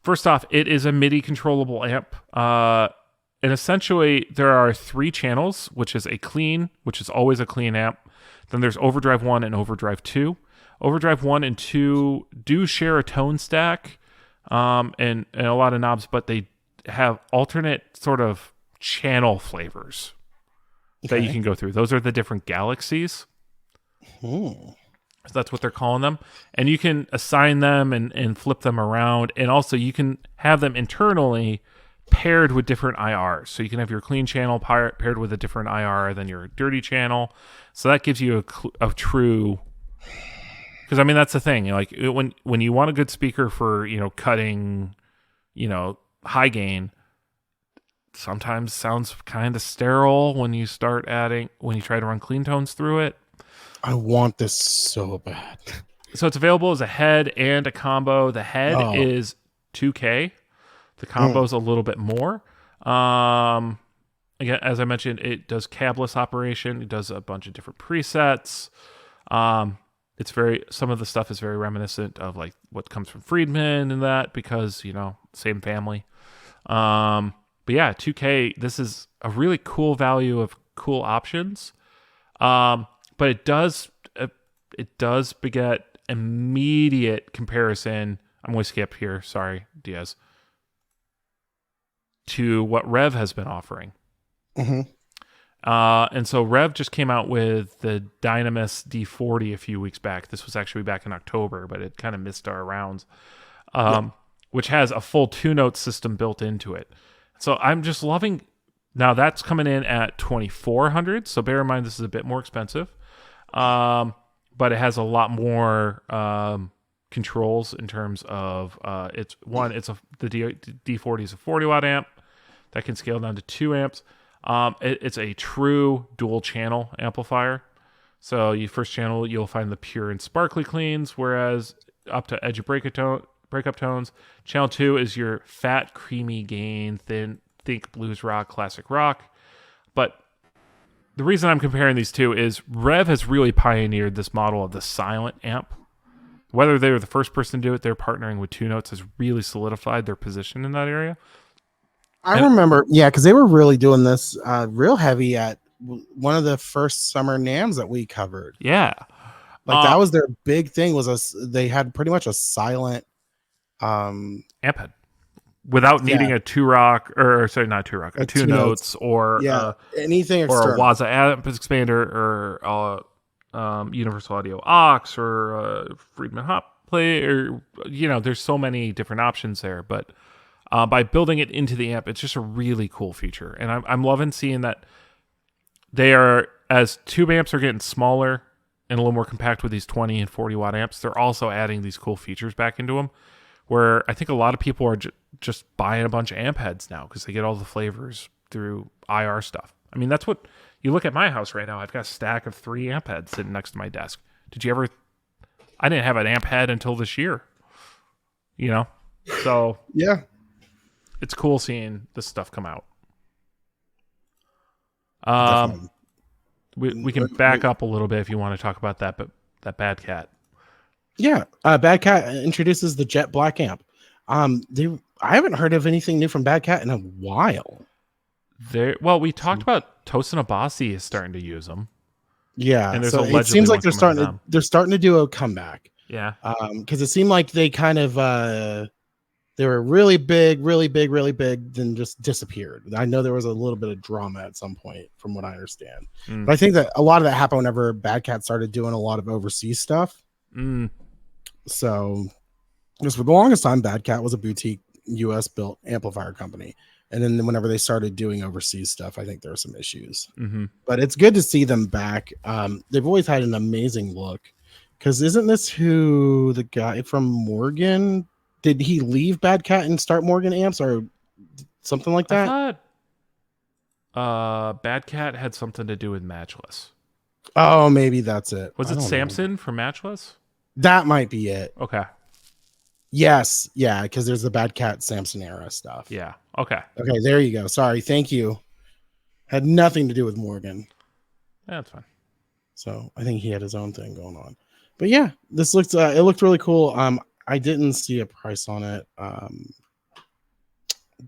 First off, it is a MIDI controllable amp. And essentially, there are 3 channels, which is which is always a clean amp. Then there's Overdrive 1 and Overdrive 2. Overdrive 1 and 2 do share a tone stack and a lot of knobs, but they have alternate sort of channel flavors that you can go through. Those are the different galaxies. So that's what they're calling them. And you can assign them and flip them around. And also you can have them internally paired with different IRs. So you can have your clean channel paired with a different IR than your dirty channel. So that gives you a true... Because, I mean, that's the thing. Like, when you want a good speaker for, cutting, high gain, sometimes sounds kind of sterile when you try to run clean tones through it. I want this so bad. So it's available as a head and a combo. The head is $2K. The combo is a little bit more. Again, as I mentioned, it does cabless operation. It does a bunch of different presets. Some of the stuff is very reminiscent of like what comes from Friedman and that because, same family. But yeah, 2K, this is a really cool value of cool options. But it does beget immediate comparison. I'm going to skip here. Sorry, Diaz. To what Rev has been offering. Mm-hmm. And so Rev just came out with the Dynamis D40 a few weeks back. This was actually back in October, but it kind of missed our rounds, which has a full 2-note system built into it. So I'm just loving... Now that's coming in at $2,400. So bear in mind, this is a bit more expensive. But it has a lot more controls in terms of the D40 is a 40-watt amp that can scale down to 2 amps. It's a true dual channel amplifier. So you first channel, you'll find the pure and sparkly cleans, whereas up to edge of breakup tones. Channel 2 is your fat, creamy gain, think blues rock, classic rock. But the reason I'm comparing these two is Rev has really pioneered this model of the silent amp. Whether they were the first person to do it, they're partnering with 2-Notes has really solidified their position in that area. I remember, because they were really doing this real heavy at one of the first summer NAMs that we covered. Yeah. That was their big thing they had pretty much a silent amp head without needing a 2-rock or sorry, not 2-rock, a 2-Notes or anything or a Waza amp expander or Universal Audio aux or Friedman Hop play or there's so many different options there, but by building it into the amp, it's just a really cool feature. And I'm loving seeing that they are, as tube amps are getting smaller and a little more compact with these 20 and 40 watt amps, they're also adding these cool features back into them, where I think a lot of people are just buying a bunch of amp heads now because they get all the flavors through IR stuff. I mean, that's what you look at my house right now. I've got a stack of 3 amp heads sitting next to my desk. I didn't have an amp head until this year, So yeah. It's cool seeing this stuff come out. We can back up a little bit if you want to talk about that, but that Bad Cat. Yeah, Bad Cat introduces the Jet Black amp. I haven't heard of anything new from Bad Cat in a while. We talked about Tosin Abasi is starting to use them. Yeah, and so it seems like they're starting to do a comeback. Yeah, because it seemed like they kind of they were really big, then just disappeared. I know there was a little bit of drama at some point, from what I understand. But I think that a lot of that happened whenever Bad Cat started doing a lot of overseas stuff. So, just for the longest time, Bad Cat was a boutique U.S. built amplifier company. And then whenever they started doing overseas stuff, I think there were some issues. Mm-hmm. But it's good to see them back. They've always had an amazing look. Because isn't this who the guy from Morgan? Did he leave Bad Cat and start Morgan Amps or something like that? I thought Bad Cat had something to do with Matchless. Oh, maybe that's it. Was it Samson from Matchless? That might be it. Okay. Yes. Yeah, because there's the Bad Cat Samson era stuff. Yeah. Okay. Okay, there you go. Sorry. Thank you. Had nothing to do with Morgan. Yeah, that's fine. So I think he had his own thing going on. But yeah, this looked it looked really cool. I didn't see a price on it.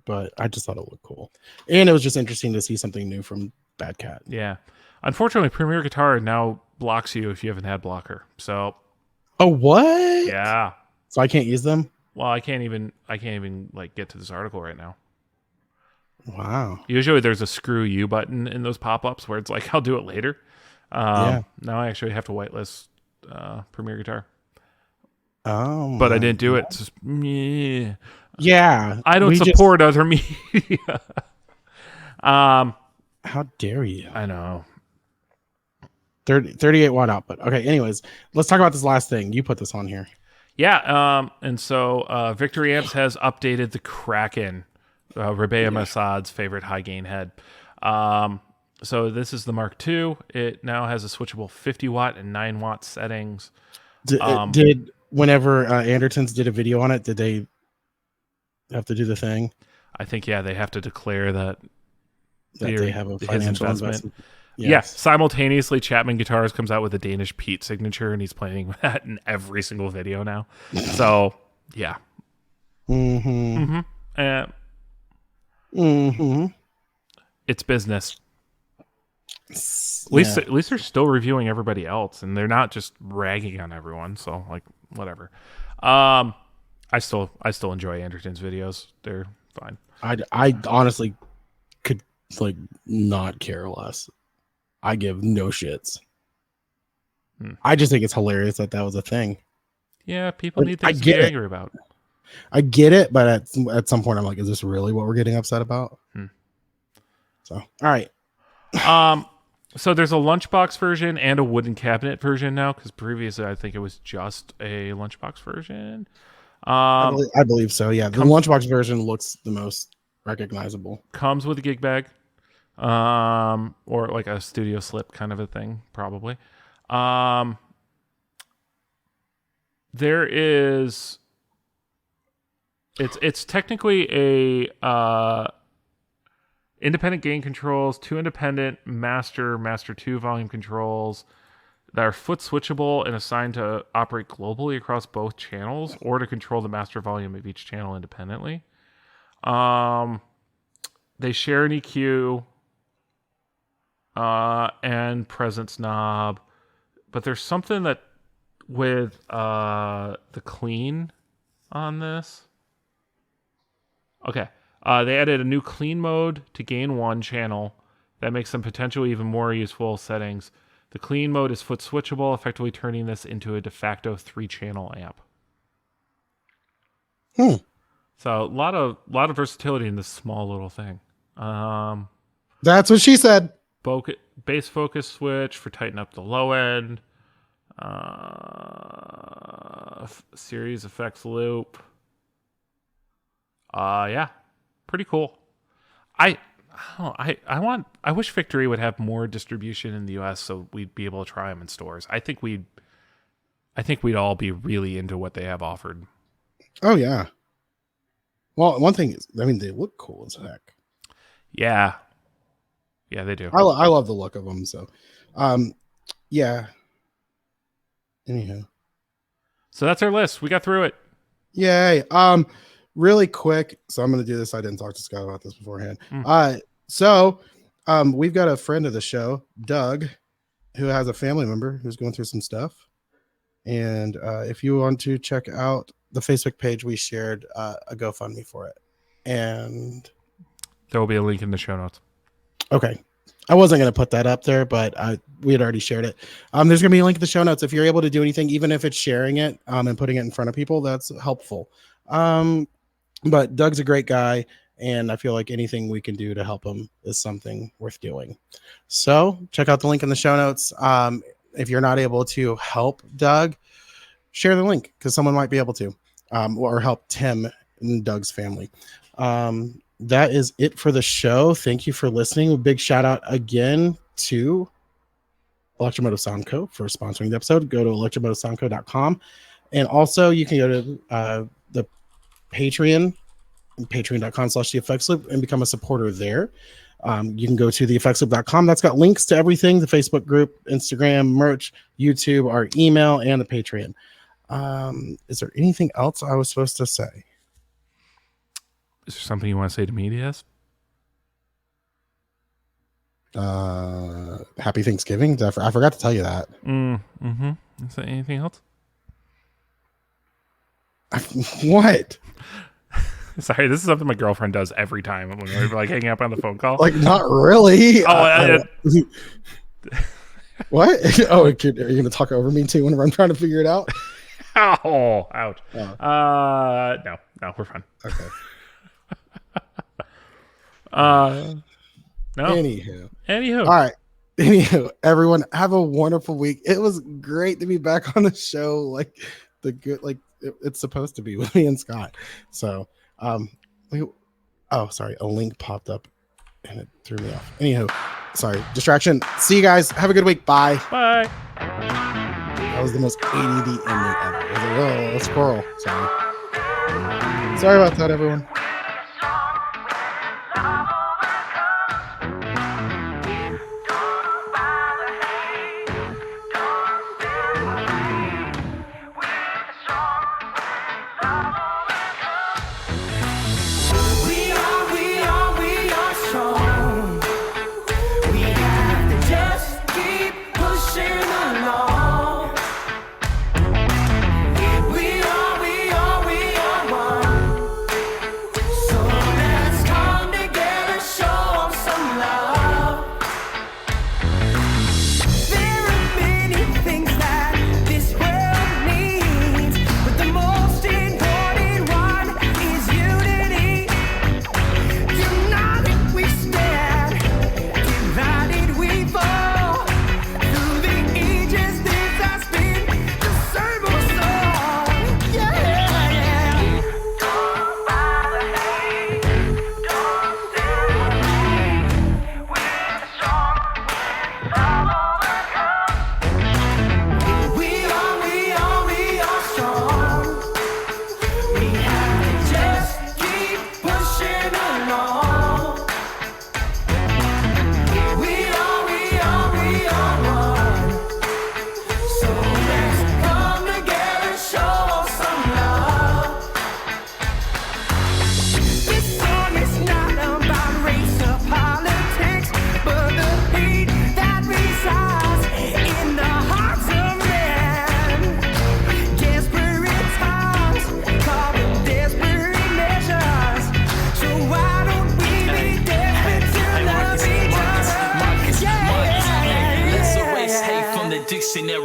But I just thought it looked cool. And it was just interesting to see something new from Bad Cat. Yeah. Unfortunately, Premier Guitar now blocks you if you haven't had blocker. So Oh, what? yeah. So I can't use them? Well, I can't even like get to this article right now. Wow. Usually there's a screw you button in those pop-ups where it's like I'll do it later. Now I actually have to whitelist Premier Guitar. Oh, but I didn't do it. Just, meh. Yeah. I don't support other media. How dare you? I know. 38 watt output. Okay, anyways, let's talk about this last thing. You put this on here. Yeah, and so Victory Amps has updated the Kraken, Rabea Massad's favorite high gain head. So this is the Mark II. It now has a switchable 50 watt and 9 watt settings. Did whenever Andertons did a video on it, did they have to do the thing? I think they have to declare that they have a financial investment. Yes. Simultaneously, Chapman Guitars comes out with a Danish Pete signature, and he's playing with that in every single video now. So, yeah. Mm-hmm. It's business. At least they're still reviewing everybody else, and they're not just ragging on everyone. So, like, whatever. I still enjoy Anderton's videos. They're fine. I honestly could not care less. I give no shits. I just think it's hilarious that was a thing. Yeah, people need things to be angry about. I get it, but at some point I'm like, is this really what we're getting upset about? So, all right. So there's a lunchbox version and a wooden cabinet version now, because previously I think it was just a lunchbox version. I believe so. Yeah, the lunchbox version looks the most recognizable. Comes with a gig bag. Or like a studio slip kind of a thing, probably. There is, it's technically a independent gain controls, 2 independent Master 2 volume controls that are foot switchable and assigned to operate globally across both channels or to control the master volume of each channel independently. They share an EQ and presence knob, but there's something that with the clean on this. Okay, they added a new clean mode to gain 1 channel that makes them potentially even more useful settings. The clean mode is foot switchable, effectively turning this into a de facto 3-channel amp. So a lot of versatility in this small little thing. That's what she said. Bass focus switch for tighten up the low end. Series effects loop. Yeah, pretty cool. I wish Victory would have more distribution in the US so we'd be able to try them in stores. I think we'd all be really into what they have offered. Oh yeah. Well, one thing is, I mean, they look cool as heck. Yeah. Yeah, they do. I love the look of them. So, yeah. Anyhow. So that's our list. We got through it. Yay. Really quick. So I'm going to do this. I didn't talk to Scott about this beforehand. So we've got a friend of the show, Doug, who has a family member who's going through some stuff. And if you want to check out the Facebook page, we shared a GoFundMe for it. And there will be a link in the show notes. Okay. I wasn't going to put that up there, but we had already shared it. There's going to be a link in the show notes. If you're able to do anything, even if it's sharing it and putting it in front of people, that's helpful. But Doug's a great guy, and I feel like anything we can do to help them is something worth doing. So check out the link in the show notes. If you're not able to help Doug, share the link because someone might be able to, or help Tim and Doug's family. That is it for the show. Thank you for listening. A big shout out again to Electromotive Sound Co. for sponsoring the episode. Go to electromotivesoundco.com. And also you can go to the Patreon, patreon.com/theeffectsloop, and become a supporter there. You can go to theeffectsloop.com. That's got links to everything, the Facebook group, Instagram, merch, YouTube, our email, and the Patreon. Is there anything else I was supposed to say? Is there something you want to say to me, DS? Happy Thanksgiving. I forgot to tell you that. Is there anything else? What? Sorry, this is something my girlfriend does every time when we're like hanging up on the phone call. Like, not really. What? Oh, are you going to talk over me too whenever I'm trying to figure it out? Oh, ouch. No, we're fine. Okay. No. Anywho. All right. Anywho, everyone, have a wonderful week. It was great to be back on the show. Like it's supposed to be with me and Scott. So, sorry, a link popped up and it threw me off. Anywho, sorry, distraction. See you guys. Have a good week. Bye. Bye. That was the most ADD ending ever. It was like, oh, a squirrel. Sorry about that, everyone.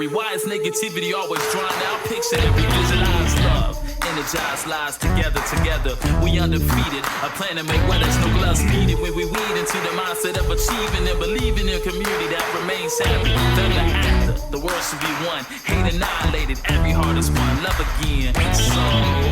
Why is negativity always drawn out? Picture every visualized love. Energized lives together. We undefeated. A plan to make where there's no gloves needed. When we weed into the mindset of achieving and believing in a community that remains happy. Thunder after, the world should be one. Hate annihilated, every heart is one. Love again. So